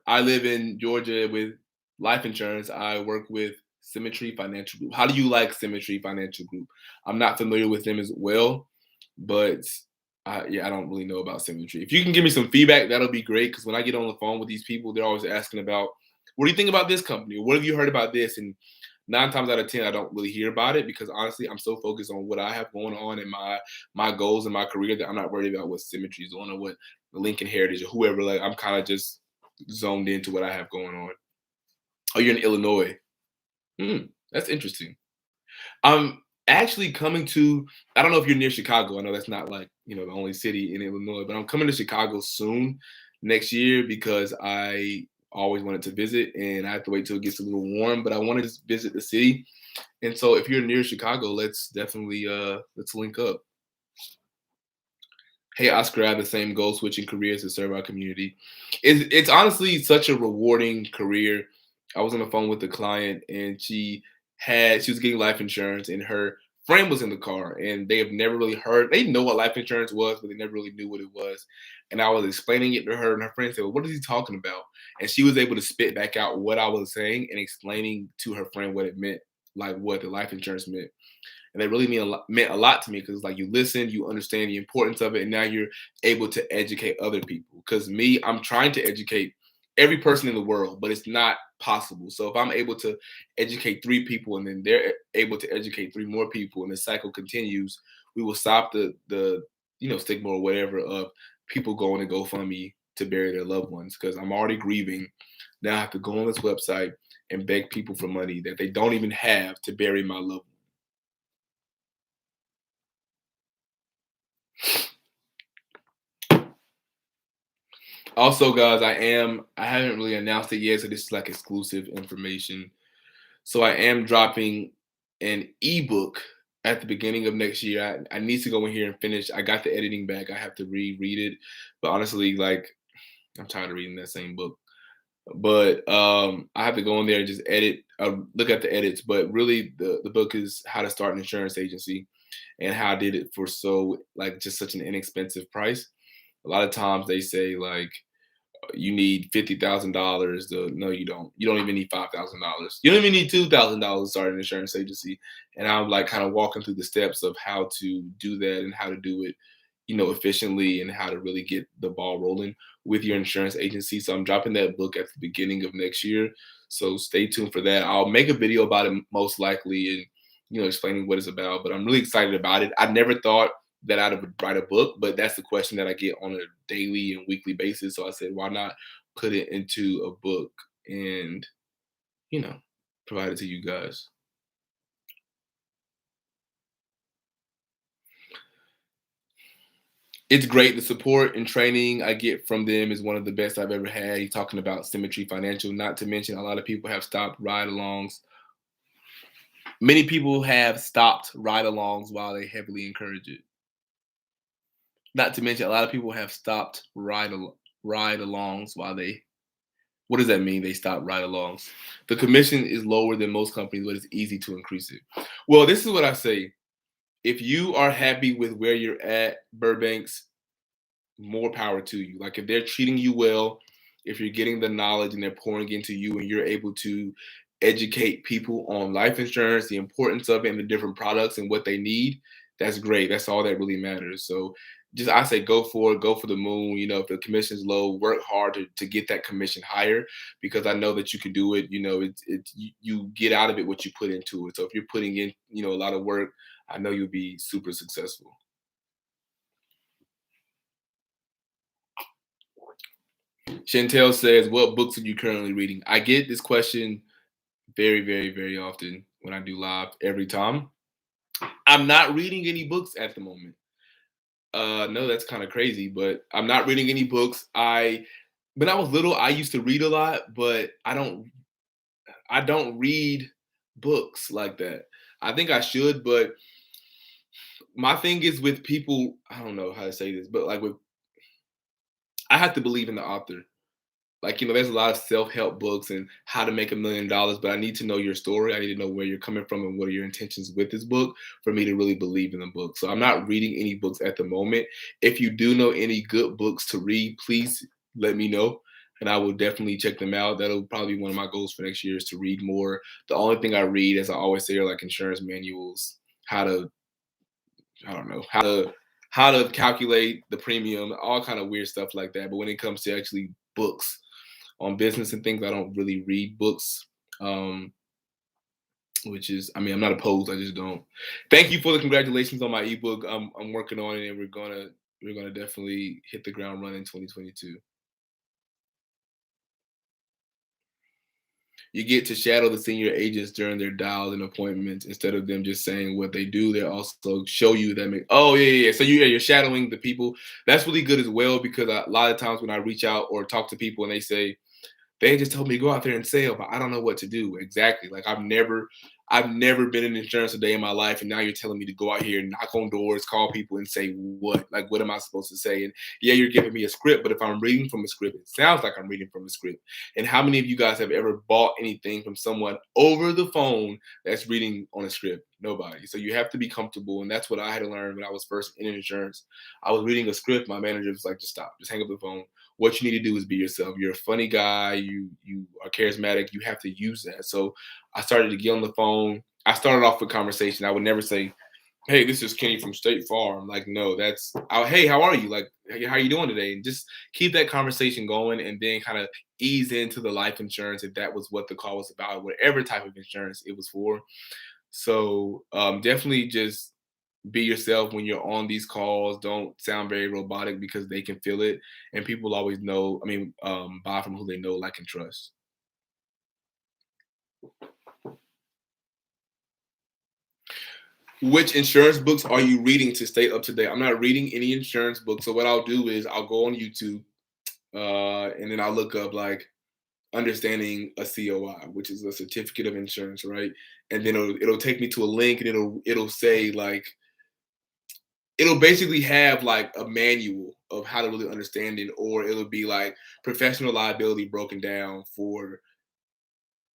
Speaker 2: I live in Georgia with life insurance. I work with Symmetry Financial Group. How do you like Symmetry Financial Group? I'm not familiar with them as well, but yeah, I don't really know about Symmetry. If you can give me some feedback, that'll be great. Because when I get on the phone with these people, they're always asking about, what do you think about this company? Or what have you heard about this? And 9 times out of 10, I don't really hear about it because honestly, I'm so focused on what I have going on in my goals in my career that I'm not worried about what Symmetry is on or what the Lincoln Heritage or whoever. Like I'm kind of just zoned into what I have going on. Oh, you're in Illinois. That's interesting. I'm actually coming to, I don't know if you're near Chicago. I know that's not like, the only city in Illinois, but I'm coming to Chicago soon next year because I always wanted to visit and I have to wait till it gets a little warm, but I want to just visit the city. And so if you're near Chicago, let's definitely let's link up. Hey Oscar, I have the same goal switching careers to serve our community. It's honestly such a rewarding career. I was on the phone with the client and she was getting life insurance and her friend was in the car and they have never really heard, they know what life insurance was, but they never really knew what it was. And I was explaining it to her and her friend said, well, what is he talking about? And she was able to spit back out what I was saying and explaining to her friend what it meant, like what the life insurance meant. And that really meant a lot to me because like you listen, you understand the importance of it, and now you're able to educate other people. Because me, I'm trying to educate every person in the world, but it's not possible. So if I'm able to educate 3 people and then they're able to educate 3 more people and the cycle continues, we will stop the stigma or whatever of people going to GoFundMe to bury their loved ones. Because I'm already grieving. Now I have to go on this website and beg people for money that they don't even have to bury my loved one. Also, guys, I haven't really announced it yet, so this is like exclusive information. So I am dropping an ebook at the beginning of next year. I need to go in here and finish. I got the editing back. I have to reread it. But honestly, like I'm tired of reading that same book. But I have to go in there and just edit, look at the edits. But really the book is how to start an insurance agency and how I did it for so like just such an inexpensive price. A lot of times they say like you need $50,000 to no, you don't. You don't even need $5,000. You don't even need $2,000 to start an insurance agency. And I'm like kind of walking through the steps of how to do that and how to do it, efficiently and how to really get the ball rolling with your insurance agency. So I'm dropping that book at the beginning of next year. So stay tuned for that. I'll make a video about it most likely and explaining what it's about. But I'm really excited about it. I never thought that I'd write a book, but that's the question that I get on a daily and weekly basis. So I said, why not put it into a book and, you know, provide it to you guys. It's great. The support and training I get from them is one of the best I've ever had. He's talking about Symmetry Financial, not to mention a lot of people have stopped ride alongs. Many people have stopped ride alongs while they heavily encourage it. Not to mention a lot of people have stopped ride alongs while they, what does that mean? They stop ride-alongs. The commission is lower than most companies, but it's easy to increase it. Well, this is what I say. If you are happy with where you're at, Burbanks, more power to you. Like if they're treating you well, if you're getting the knowledge and they're pouring into you and you're able to educate people on life insurance, the importance of it and the different products and what they need, that's great. That's all that really matters. So just I say go for it, go for the moon. If the commission's low, work hard to get that commission higher because I know that you can do it. You get out of it what you put into it. So if you're putting in, a lot of work, I know you'll be super successful. Chantel says, what books are you currently reading? I get this question very, very, very often when I do live every time. I'm not reading any books at the moment. No, that's kind of crazy, but I'm not reading any books. When I was little, I used to read a lot, but I don't read books like that. I think I should, but my thing is with people, I don't know how to say this, but like I have to believe in the author. Like, there's a lot of self-help books and how to make $1 million, but I need to know your story. I need to know where you're coming from and what are your intentions with this book for me to really believe in the book. So I'm not reading any books at the moment. If you do know any good books to read, please let me know. and I will definitely check them out. That'll probably be one of my goals for next year is to read more. The only thing I read, as I always say, are like insurance manuals, how to, I don't know, how to calculate the premium, all kind of weird stuff like that. But when it comes to actually books on business and things, I don't really read books. Um, which is, I mean, I'm not opposed. I just don't. Thank you for the congratulations on my ebook. I'm working on it, and we're gonna definitely hit the ground running in 2022. You get to shadow the senior agents during their dials and appointments instead of them just saying what they do. They also show you that. Oh yeah, yeah, yeah. So you're shadowing the people. That's really good as well because a lot of times when I reach out or talk to people and they say, they just told me to go out there and sell, but I don't know what to do. Exactly. Like I've never been in insurance a day in my life, and now you're telling me to go out here and knock on doors, call people, and say what? Like, what am I supposed to say? And yeah, you're giving me a script, but if I'm reading from a script, it sounds like I'm reading from a script. And how many of you guys have ever bought anything from someone over the phone that's reading on a script? Nobody. So you have to be comfortable, and that's what I had to learn when I was first in insurance. I was reading a script. My manager was like, "Just stop. Just hang up the phone. What you need to do is be yourself. You're a funny guy. You are charismatic. You have to use that." So I started to get on the phone. I started off with conversation. I would never say, "Hey, this is Kenny from State Farm." Like, no, that's, "Hey, how are you? Like, hey, how you doing today?" And just keep that conversation going, and then kind of ease into the life insurance if that was what the call was about, whatever type of insurance it was for. So definitely just be yourself when you're on these calls. Don't sound very robotic because they can feel it, and people always know. I mean, buy from who they know, like, and trust. Which insurance books are you reading to stay up to date? I'm not reading any insurance books. So what I'll do is I'll go on YouTube, and then I'll look up like understanding a COI, which is a certificate of insurance, right? And then it'll take me to a link, and it'll say like, it'll basically have like a manual of how to really understand it, or it'll be like professional liability broken down for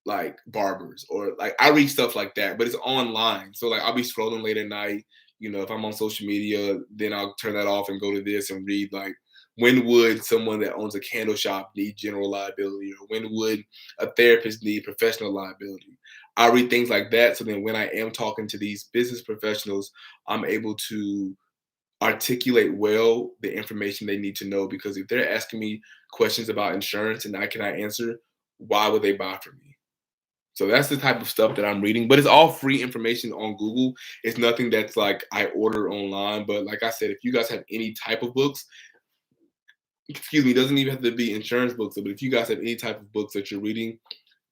Speaker 2: like barbers, or like I read stuff like that, but it's online. So like I'll be scrolling late at night. If I'm on social media, then I'll turn that off and go to this and read like, when would someone that owns a candle shop need general liability, or when would a therapist need professional liability? I read things like that. So then when I am talking to these business professionals, I'm able to articulate well the information they need to know, because if they're asking me questions about insurance and I cannot answer, why would they buy from me? So that's the type of stuff that I'm reading, but it's all free information on Google. It's nothing that's like I order online. But like I said, if you guys have any type of books, excuse me, it doesn't even have to be insurance books, but if you guys have any type of books that you're reading,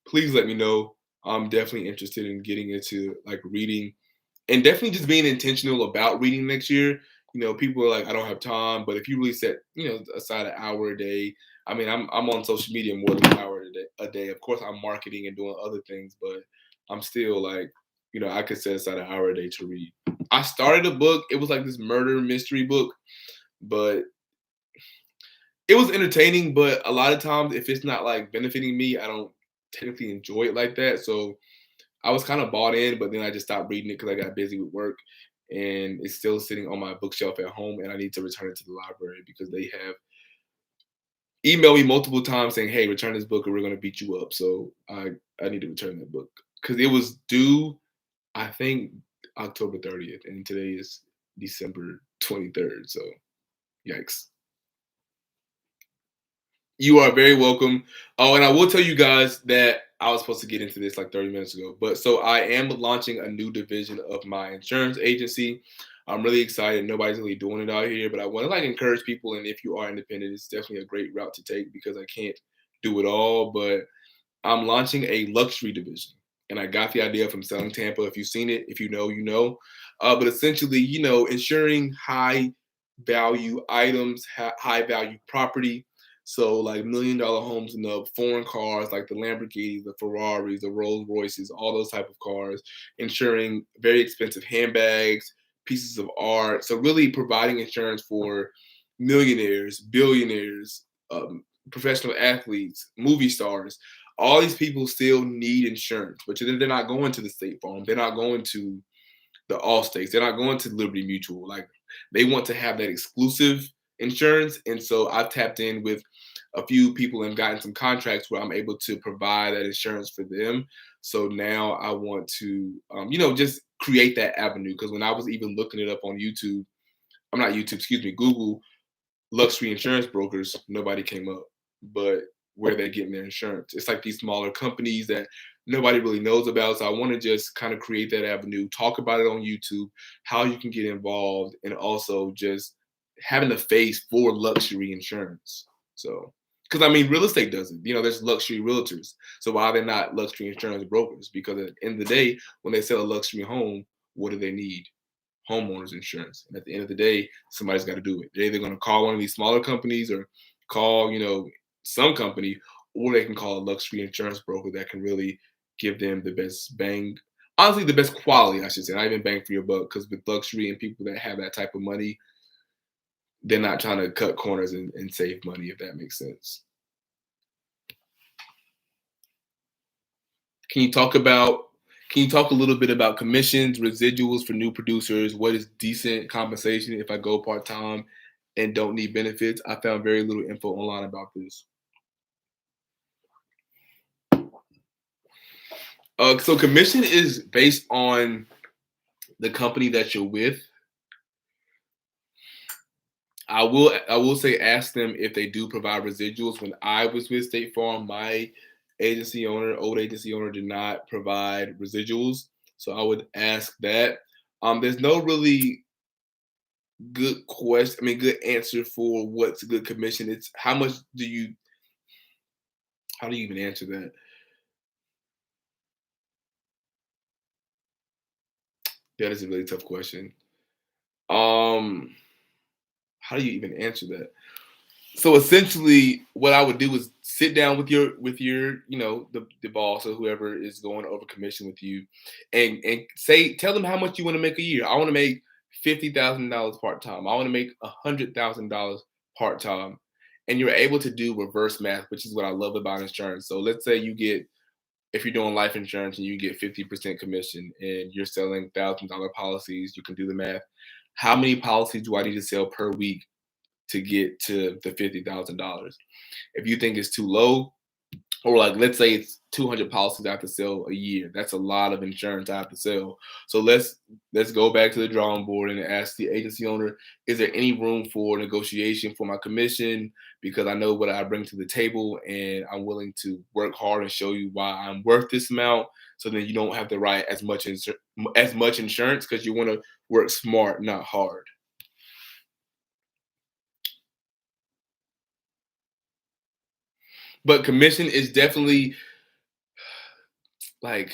Speaker 2: please let me know. I'm definitely interested in getting into like reading, and definitely just being intentional about reading next year. People are like, I don't have time, but if you really set, aside an hour a day. I mean, I'm on social media more than an hour a day. Of course, I'm marketing and doing other things, but I'm still like, I could set aside an hour a day to read. I started a book. It was like this murder mystery book, but it was entertaining. But a lot of times, if it's not like benefiting me, I don't technically enjoy it like that. So I was kind of bought in, but then I just stopped reading it because I got busy with work, and it's still sitting on my bookshelf at home, and I need to return it to the library because they have emailed me multiple times saying, "Hey, return this book or we're going to beat you up." So I need to return that book because it was due, I think, October 30th, and today is December 23rd. So yikes. You are very welcome. Oh, and I will tell you guys that I was supposed to get into this like 30 minutes ago. But so I am launching a new division of my insurance agency. I'm really excited. Nobody's really doing it out here, but I want to like encourage people. And if you are independent, it's definitely a great route to take because I can't do it all. But I'm launching a luxury division. And I got the idea from Selling Tampa. If you've seen it, if you know, you know. But essentially, insuring high value items, high value property. So like $1 million homes and the foreign cars like the Lamborghinis, the Ferraris, the Rolls Royces, all those type of cars, insuring very expensive handbags, pieces of art. So really providing insurance for millionaires, billionaires, professional athletes, movie stars. All these people still need insurance, but they're not going to the State Farm. They're not going to the Allstates. They're not going to Liberty Mutual. Like they want to have that exclusive insurance. And so I've tapped in with a few people have gotten some contracts where I'm able to provide that insurance for them. So now I want to, just create that avenue. Because when I was even looking it up on YouTube, I'm not YouTube, excuse me, Google luxury insurance brokers, nobody came up. But where they're getting their insurance, it's like these smaller companies that nobody really knows about. So I want to just kind of create that avenue, talk about it on YouTube, how you can get involved, and also just having a face for luxury insurance. So, because I mean, real estate does it. There's luxury realtors. So why are they not luxury insurance brokers? Because at the end of the day, when they sell a luxury home, what do they need? Homeowners insurance. And at the end of the day, somebody's got to do it. They're either going to call one of these smaller companies or call, some company, or they can call a luxury insurance broker that can really give them the best bang, honestly, the best quality, I should say, not even bang for your buck. Because with luxury and people that have that type of money, they're not trying to cut corners and save money, if that makes sense. Can you talk about can you talk a little bit about commissions, residuals for new producers? What is decent compensation if I go part-time and don't need benefits? I found very little info online about this. So commission is based on the company that you're with. I will say ask them if they do provide residuals. When I was with State Farm, my old agency owner did not provide residuals. So I would ask that. There's no really good question. I mean, good answer for what's a good commission. It's how do you even answer that? That is a really tough question. Um, how do you even answer that? So essentially, what I would do is sit down with your the boss or whoever is going over commission with you, and tell them how much you want to make a year. I want to make $50,000 part time. I want to make $100,000 part time, and you're able to do reverse math, which is what I love about insurance. So let's say if you're doing life insurance and you get 50% commission and you're selling $1,000 policies, you can do the math. How many policies do I need to sell per week to get to the $50,000? If you think it's too low, or like let's say it's 200 policies I have to sell a year, that's a lot of insurance I have to sell. So let's go back to the drawing board and ask the agency owner, is there any room for negotiation for my commission? Because I know what I bring to the table and I'm willing to work hard and show you why I'm worth this amount. So then you don't have to write as much insurance, because you want to work smart, not hard. But commission is definitely, like,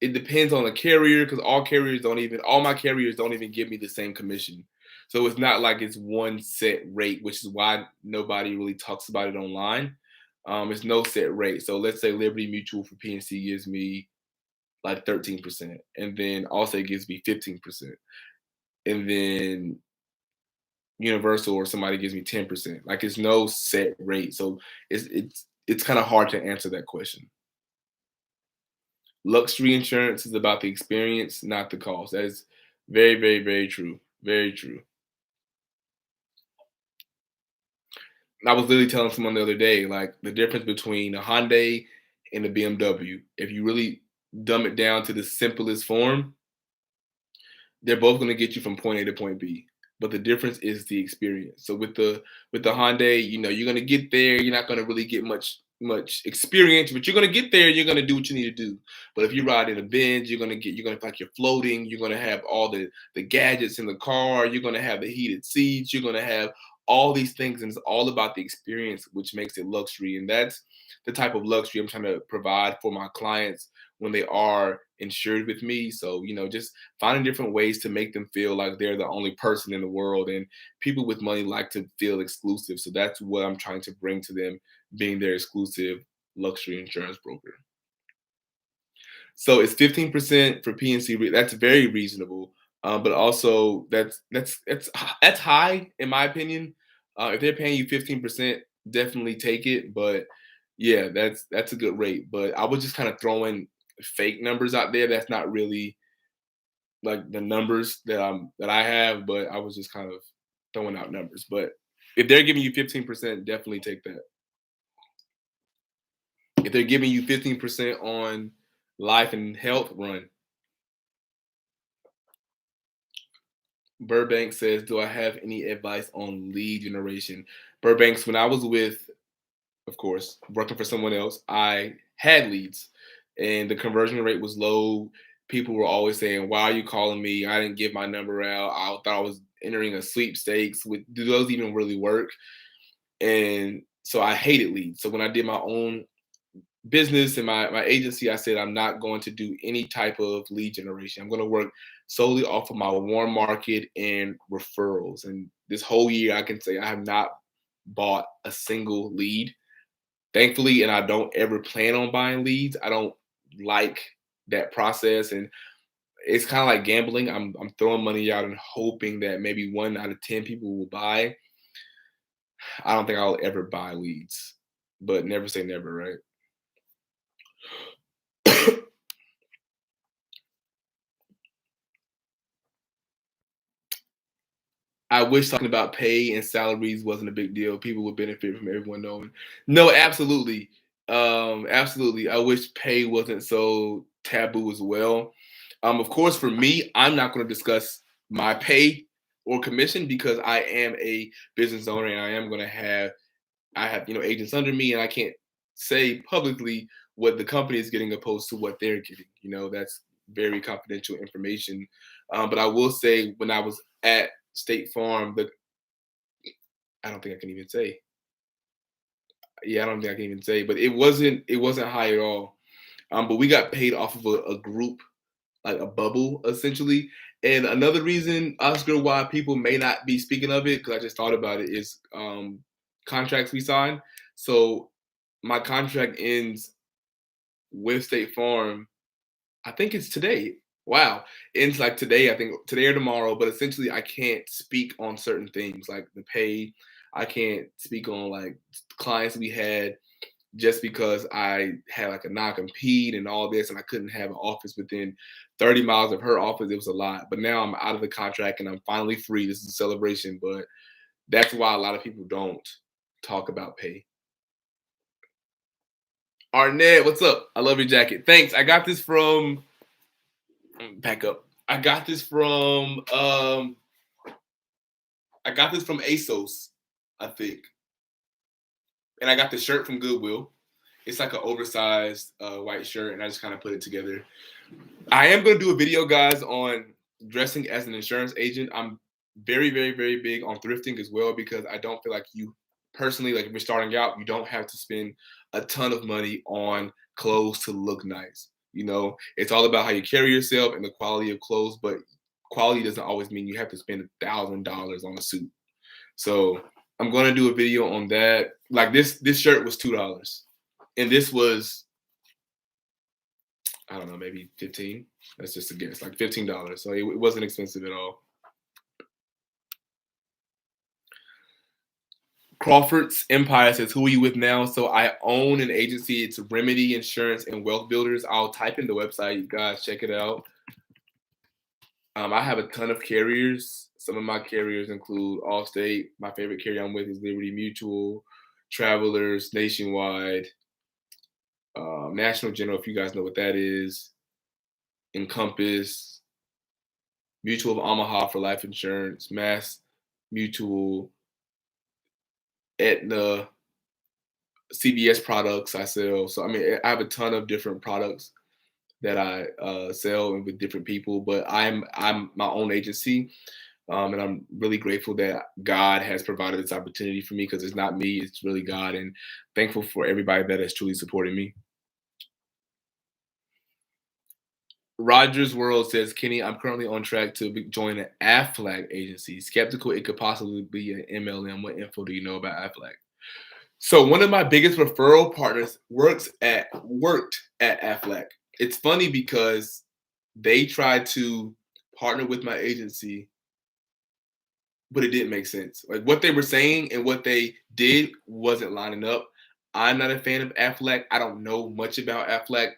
Speaker 2: it depends on the carrier, because all my carriers don't even give me the same commission. So it's not like it's one set rate, which is why nobody really talks about it online. It's no set rate. So let's say Liberty Mutual for PNC gives me like 13%, and then Allstate gives me 15%, and then Universal or somebody gives me 10%. Like, it's no set rate. So it's kind of hard to answer that question. Luxury insurance is about the experience, not the cost. That is very, very, very true. Very true. I was literally telling someone the other day, like, the difference between a Hyundai and a BMW. If you really dumb it down to the simplest form, they're both going to get you from point A to point B. But the difference is the experience. So with the Hyundai, you're going to get there. You're not going to really get much experience, but you're going to get there. You're going to do what you need to do. But if you ride in a Benz, you're going to feel like you're floating. You're going to have all the gadgets in the car. You're going to have the heated seats. You're going to have all these things, and it's all about the experience, which makes it luxury. And that's the type of luxury I'm trying to provide for my clients when they are insured with me. So, just finding different ways to make them feel like they're the only person in the world. And people with money like to feel exclusive. So that's what I'm trying to bring to them, being their exclusive luxury insurance broker. So it's 15% for PNC. That's very reasonable. But also that's high in my opinion. If they're paying you 15%, definitely take it. But yeah, that's a good rate. But I was just kind of throwing fake numbers out there. That's not really like the numbers that I have, but I was just kind of throwing out numbers. But if they're giving you 15%, definitely take that. If they're giving you 15% on life and health, run. Burbank says, do I have any advice on lead generation? Burbanks, when I was with, of course, working for someone else, I had leads and the conversion rate was low. People were always saying, why are you calling me? I didn't give my number out. I thought I was entering a sweepstakes. Do those even really work? And so I hated leads. So when I did my own business and my agency, I said, I'm not going to do any type of lead generation. I'm going to work solely off of my warm market and referrals. And this whole year, I can say I have not bought a single lead, thankfully, and I don't ever plan on buying leads. I don't like that process, and it's kind of like gambling. I'm throwing money out and hoping that maybe 1 out of 10 people will buy. I don't think I'll ever buy leads, but never say never, right? I wish talking about pay and salaries wasn't a big deal. People would benefit from everyone knowing. No, absolutely. Absolutely. I wish pay wasn't so taboo as well. Of course, for me, I'm not going to discuss my pay or commission because I am a business owner and I am going to have agents under me and I can't say publicly what the company is getting opposed to what they're getting. That's very confidential information. But I will say when I was at State Farm, I don't think I can even say. Yeah, I don't think I can even say, but it wasn't high at all. But we got paid off of a group, like a bubble, essentially. And another reason, Oscar, why people may not be speaking of it, because I just thought about it, is contracts we sign. So my contract ends with State Farm. I think it's today. Wow. Ends like today, I think today or tomorrow, but essentially I can't speak on certain things like the pay. I can't speak on like clients we had just because I had like a non-compete and all this and I couldn't have an office within 30 miles of her office. It was a lot. But now I'm out of the contract and I'm finally free. This is a celebration, but that's why a lot of people don't talk about pay. Arnett, what's up? I love your jacket. Thanks. I got this from back up. I got this from ASOS, I think. And I got the shirt from Goodwill. It's like an oversized white shirt, and I just kind of put it together. I am going to do a video, guys, on dressing as an insurance agent. I'm very, very, very big on thrifting as well because I don't feel like you personally, like if you're starting out, you don't have to spend a ton of money on clothes to look nice. It's all about how you carry yourself and the quality of clothes, but quality doesn't always mean you have to spend $1,000 on a suit. So I'm going to do a video on that. Like this shirt was $2, and this was, I don't know, maybe 15. That's just a guess, like $15. So it wasn't expensive at all. Crawford's Empire says, who are you with now? So I own an agency. It's Remedy Insurance and Wealth Builders. I'll type in the website. You guys check it out. I have a ton of carriers. Some of my carriers include Allstate. My favorite carrier I'm with is Liberty Mutual, Travelers, Nationwide, National General, if you guys know what that is, Encompass, Mutual of Omaha for life insurance, Mass Mutual, Aetna, CVS products I sell. So, I have a ton of different products that I sell with different people, but I'm my own agency. And I'm really grateful that God has provided this opportunity for me because it's not me, it's really God. And thankful for everybody that has truly supported me. Rogers World says, Kenny, I'm currently on track to join an AFLAC agency. Skeptical it could possibly be an MLM. What info do you know about AFLAC? So one of my biggest referral partners worked at AFLAC. It's funny because they tried to partner with my agency, but it didn't make sense. Like what they were saying and what they did wasn't lining up. I'm not a fan of AFLAC. I don't know much about AFLAC.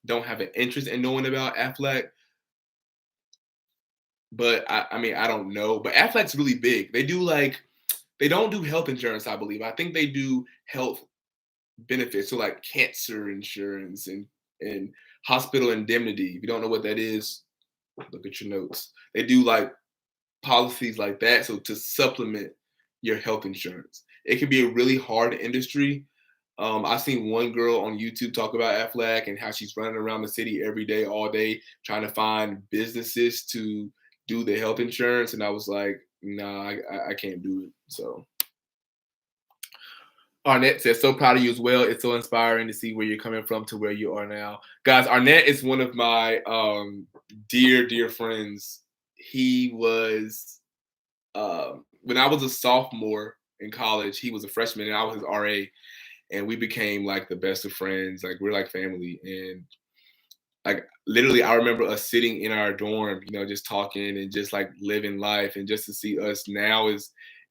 Speaker 2: Don't have an interest in knowing about AFLAC. But I don't know. But AFLAC's really big. They don't do health insurance, I believe. I think they do health benefits, so like cancer insurance and hospital indemnity. If you don't know what that is, look at your notes. They do like policies like that, so to supplement your health insurance. It can be a really hard industry. I've seen one girl on YouTube talk about Aflac and how she's running around the city every day, all day, trying to find businesses to do the health insurance. And I was like, nah, I can't do it. So Arnett says, so proud of you as well. It's so inspiring to see where you're coming from to where you are now. Guys, Arnett is one of my dear friends. He was, when I was a sophomore in college, he was a freshman and I was his RA. And we became like the best of friends. Like we're like family. And like literally, I remember us sitting in our dorm, just talking and just like living life. And just to see us now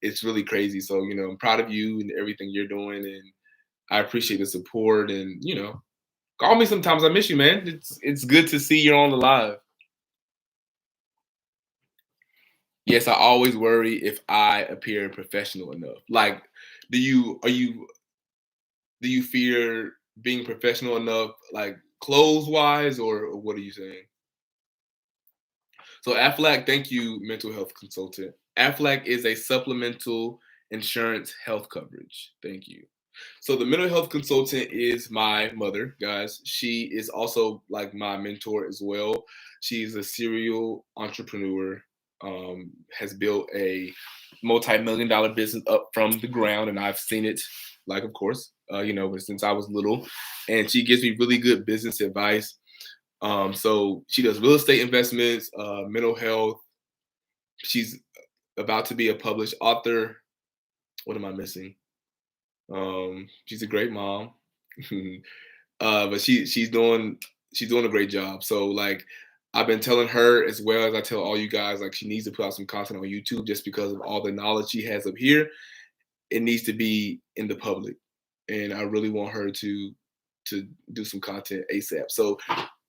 Speaker 2: it's really crazy. So, I'm proud of you and everything you're doing. And I appreciate the support. And, call me sometimes. I miss you, man. It's good to see you're on the live. Yes, I always worry if I appear professional enough. Like, do you fear being professional enough, like clothes wise, or what are you saying? So Aflac, thank you, mental health consultant. Aflac is a supplemental insurance health coverage. Thank you. So the mental health consultant is my mother, guys. She is also like my mentor as well. She's a serial entrepreneur, has built a multi-million-dollar business up from the ground, and I've seen it, like of course, since I was little. And she gives me really good business advice. So she does real estate investments, mental health. She's about to be a published author. What am I missing? She's a great mom. But she's doing a great job. So like I've been telling her as well as I tell all you guys, like she needs to put out some content on YouTube just because of all the knowledge she has up here. It needs to be in the public. And I really want her to do some content ASAP. So,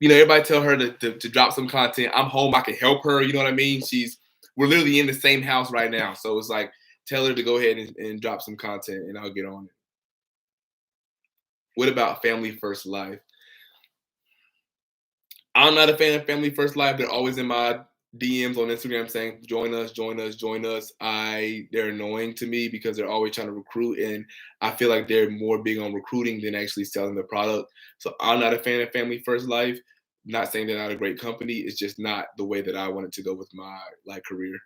Speaker 2: everybody tell her to drop some content. I'm home. I can help her. You know what I mean? We're literally in the same house right now. So it's like, tell her to go ahead and drop some content and I'll get on it. What about Family First Life? I'm not a fan of Family First Life. They're always in my DMs on Instagram saying, join us, join us, join us. They're annoying to me because they're always trying to recruit. And I feel like they're more big on recruiting than actually selling the product. So I'm not a fan of Family First Life. Not saying they're not a great company. It's just not the way that I wanted to go with my career.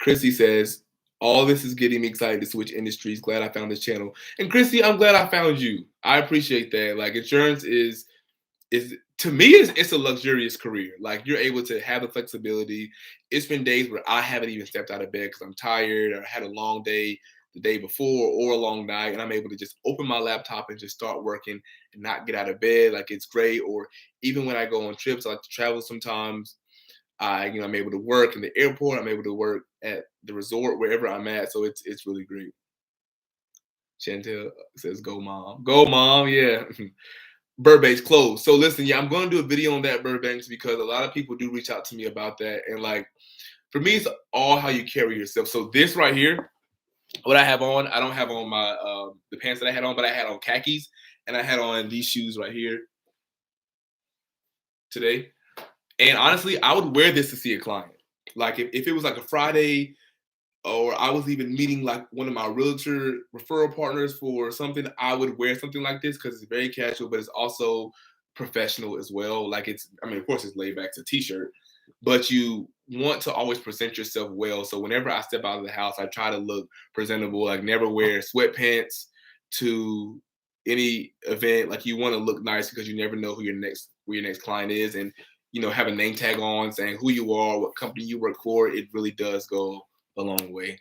Speaker 2: Chrissy says, all this is getting me excited to switch industries. Glad I found this channel. And Chrissy, I'm glad I found you. I appreciate that. Like insurance is to me it's a luxurious career. Like you're able to have the flexibility. It's been days where I haven't even stepped out of bed because I'm tired or had a long day the day before or a long night, and I'm able to just open my laptop and just start working and not get out of bed. Like it's great. Or even when I go on trips, I like to travel sometimes. I'm able to work in the airport. I'm able to work at the resort wherever I'm at. So it's really great. Chantel says, "Go mom, go mom." Yeah. Burbank's closed. So listen, yeah, I'm going to do a video on that Burbanks because a lot of people do reach out to me about that. And like, for me, it's all how you carry yourself. So this right here, what I have on, I don't have on my the pants that I had on, but I had on khakis and I had on these shoes right here today. And honestly, I would wear this to see a client. Like if it was like a Friday or I was even meeting like one of my realtor referral partners for something, I would wear something like this because it's very casual, but it's also professional as well. Like of course it's laid back, it's a t-shirt, but you want to always present yourself well. So whenever I step out of the house, I try to look presentable, like never wear sweatpants to any event. Like you want to look nice because you never know who your next client is. And, have a name tag on saying who you are, what company you work for. It really does go a long way.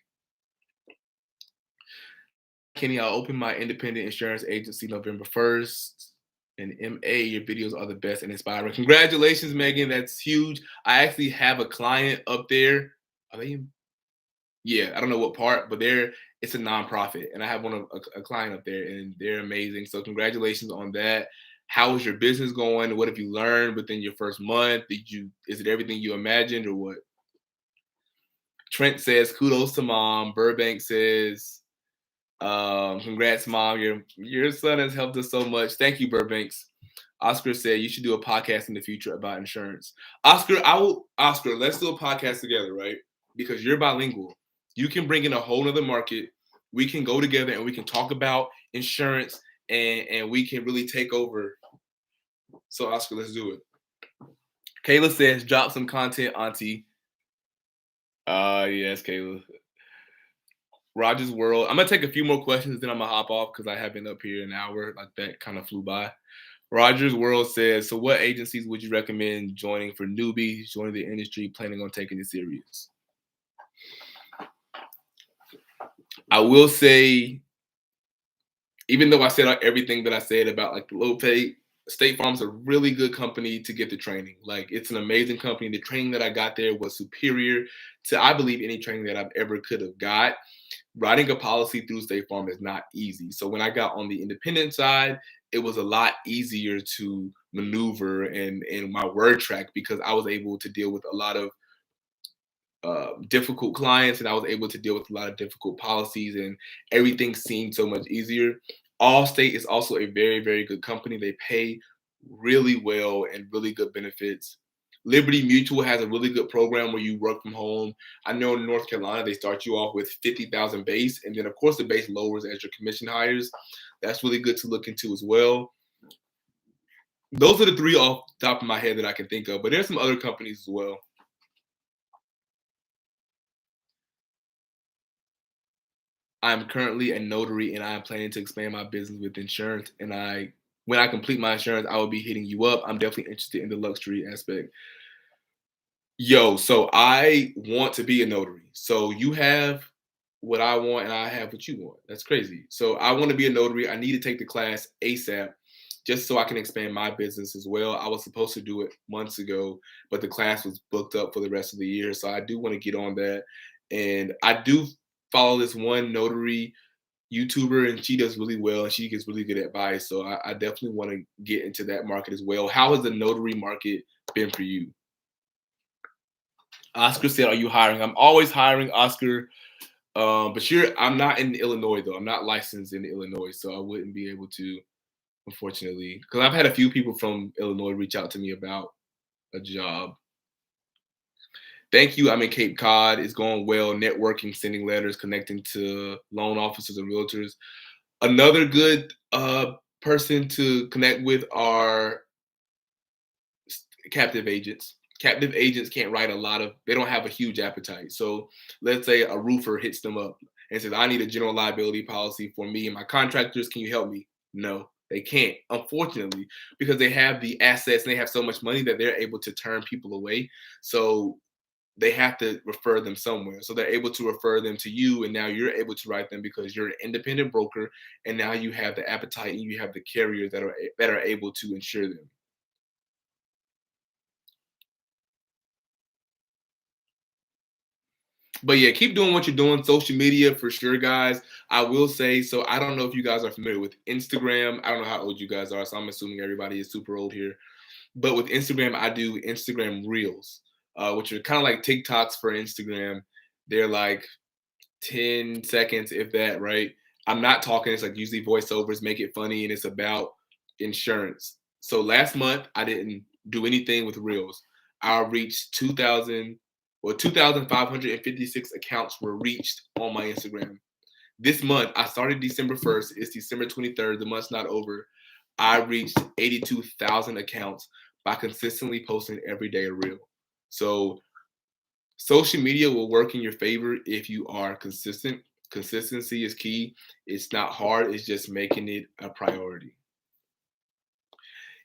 Speaker 2: Kenny, I'll open my independent insurance agency November 1st. And MA, your videos are the best and inspiring. Congratulations, Megan. That's huge. I actually have a client up there. Are they in? Yeah, I don't know what part, but it's a nonprofit. And I have a client up there and they're amazing. So congratulations on that. How is your business going? What have you learned within your first month? Is it everything you imagined or what? Trent says, kudos to mom. Burbank says, Congrats, mom. Your son has helped us so much. Thank you, Burbanks. Oscar said you should do a podcast in the future about insurance. Oscar, let's do a podcast together, right? Because you're bilingual. You can bring in a whole nother market. We can go together and we can talk about insurance and we can really take over. So Oscar, let's do it. Kayla says drop some content, Auntie. Yes, Kayla. Roger's World. I'm gonna take a few more questions, then I'm gonna hop off because I have been up here an hour. Like that kind of flew by. Roger's World says, so what agencies would you recommend joining for newbies, joining the industry, planning on taking it serious? I will say, even though I said everything that I said about like the low pay, State Farm's a really good company to get the training. Like it's an amazing company. The training that I got there was superior to, I believe, any training that I've ever could have got. Writing a policy through State Farm is not easy. So when I got on the independent side, it was a lot easier to maneuver and my word track because I was able to deal with a lot of difficult clients and I was able to deal with a lot of difficult policies and everything seemed so much easier. Allstate is also a very, very good company. They pay really well and really good benefits. Liberty Mutual has a really good program where you work from home. I know in North Carolina, they start you off with 50,000 base. And then of course the base lowers as your commission hires. That's really good to look into as well. Those are the three off the top of my head that I can think of, but there's some other companies as well. I'm currently a notary and I am planning to expand my business with insurance. And when I complete my insurance, I will be hitting you up. I'm definitely interested in the luxury aspect. Yo, so I want to be a notary. So you have what I want and I have what you want. That's crazy. So I want to be a notary. I need to take the class ASAP just so I can expand my business as well. I was supposed to do it months ago, but the class was booked up for the rest of the year. So I do want to get on that. And I do follow this one notary YouTuber and she does really well and she gives really good advice. So I definitely want to get into that market as well. How has the notary market been for you? Oscar said, are you hiring? I'm always hiring, Oscar. But I'm not in Illinois though. I'm not licensed in Illinois, so I wouldn't be able to, unfortunately. Because I've had a few people from Illinois reach out to me about a job. Thank you. I'm in Cape Cod. It's going well. Networking, sending letters, connecting to loan officers and realtors. Another good person to connect with are captive agents. Captive agents can't write they don't have a huge appetite. So let's say a roofer hits them up and says, I need a general liability policy for me and my contractors. Can you help me? No, they can't, unfortunately, because they have the assets and they have so much money that they're able to turn people away. So they have to refer them somewhere. So they're able to refer them to you. And now you're able to write them because you're an independent broker. And now you have the appetite and you have the carriers that are able to insure them. But yeah, keep doing what you're doing. Social media for sure, guys. I will say, so I don't know if you guys are familiar with Instagram. I don't know how old you guys are, so I'm assuming everybody is super old here. But with Instagram, I do Instagram Reels, which are kind of like TikToks for Instagram. They're like 10 seconds, if that, right? I'm not talking, it's like usually voiceovers make it funny and it's about insurance. So last month, I didn't do anything with Reels. I reached 2,556 accounts were reached on my Instagram. This month, I started December 1st. It's December 23rd. The month's not over. I reached 82,000 accounts by consistently posting every day a reel. So social media will work in your favor if you are consistent. Consistency is key. It's not hard. It's just making it a priority.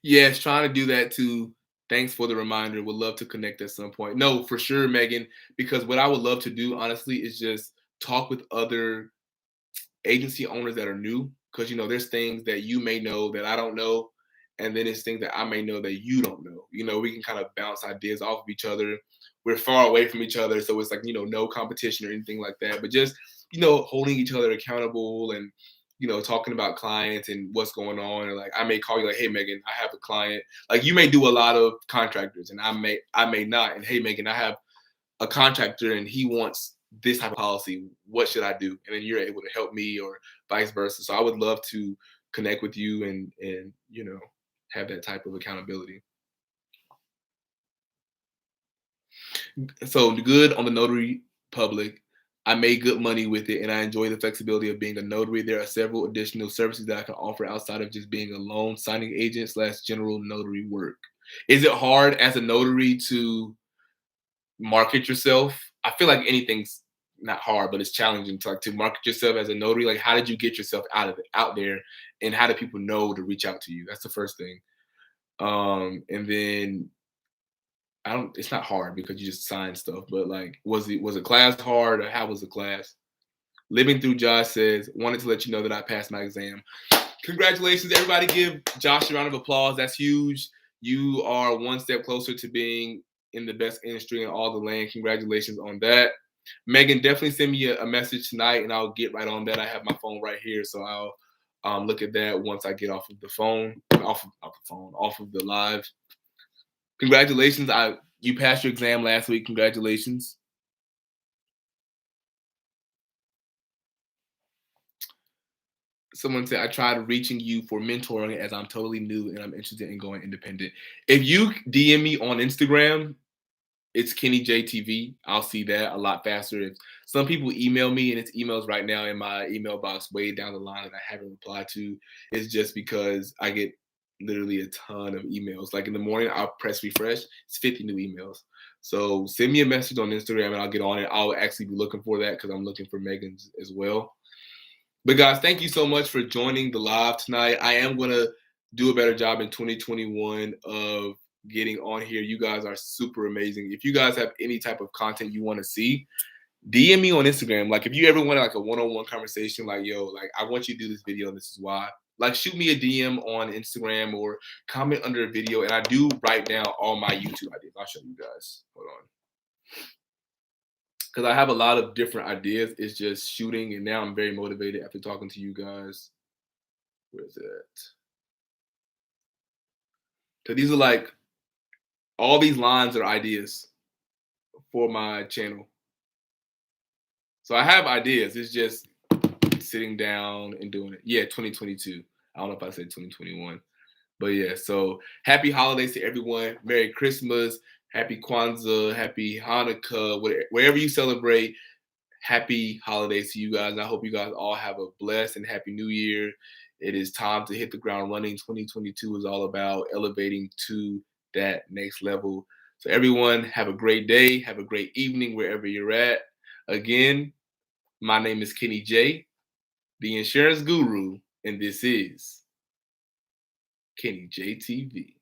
Speaker 2: Yes, trying to do that too. Thanks for the reminder. Would love to connect at some point. No, for sure, Megan, because what I would love to do, honestly, is just talk with other agency owners that are new. Because, there's things that you may know that I don't know. And then it's things that I may know that you don't know. We can kind of bounce ideas off of each other. We're far away from each other. So it's like, no competition or anything like that. But just, holding each other accountable and talking about clients and what's going on. And like, I may call you like, hey, Megan, I have a client. Like you may do a lot of contractors and I may not. And hey, Megan, I have a contractor and he wants this type of policy. What should I do? And then you're able to help me, or vice versa. So I would love to connect with you and have that type of accountability. So good on the notary public. I made good money with it, and I enjoy the flexibility of being a notary. There are several additional services that I can offer outside of just being a loan signing agent / general notary work. Is it hard as a notary to market yourself? I feel like anything's not hard, but it's challenging to market yourself as a notary. Like, how did you get yourself out there, and how do people know to reach out to you? That's the first thing. And then I don't. It's not hard because you just sign stuff. But like, was it class hard, or how was the class? Living through Josh says, wanted to let you know that I passed my exam. Congratulations, everybody! Give Josh a round of applause. That's huge. You are one step closer to being in the best industry in all the land. Congratulations on that. Megan, definitely send me a message tonight, and I'll get right on that. I have my phone right here, so I'll look at that once I get off of the phone, off of the live. Congratulations! You passed your exam last week. Congratulations. Someone said, I tried reaching you for mentoring as I'm totally new and I'm interested in going independent. If you DM me on Instagram, it's KennyJTV. I'll see that a lot faster. If some people email me and it's emails right now in my email box way down the line that I haven't replied to, it's just because I get literally a ton of emails. Like in the morning, I'll press refresh, it's 50 new emails. So send me a message on Instagram and I'll get on it. I'll actually be looking for that because I'm looking for Megan's as well. But guys, thank you so much for joining the live tonight. I am going to do a better job in 2021 of getting on here. You guys are super amazing. If you guys have any type of content you want to see, DM me on Instagram. Like if you ever want like a one-on-one conversation, like, yo, like I want you to do this video and this is why. Like shoot me a DM on Instagram or comment under a video. And I do write down all my YouTube ideas. I'll show you guys. Hold on. Because I have a lot of different ideas. It's just shooting, and now I'm very motivated after talking to you guys. Where is it? So these are like all these lines are ideas for my channel. So I have ideas. It's just sitting down and doing it. Yeah, 2022. I don't know if I said 2021, but yeah. So happy holidays to everyone. Merry Christmas. Happy Kwanzaa. Happy Hanukkah. Wherever you celebrate. Happy holidays to you guys. And I hope you guys all have a blessed and happy new year. It is time to hit the ground running. 2022 is all about elevating to that next level. So everyone have a great day. Have a great evening wherever you're at. Again, my name is Kenny J, the insurance guru, and this is KennyJTV.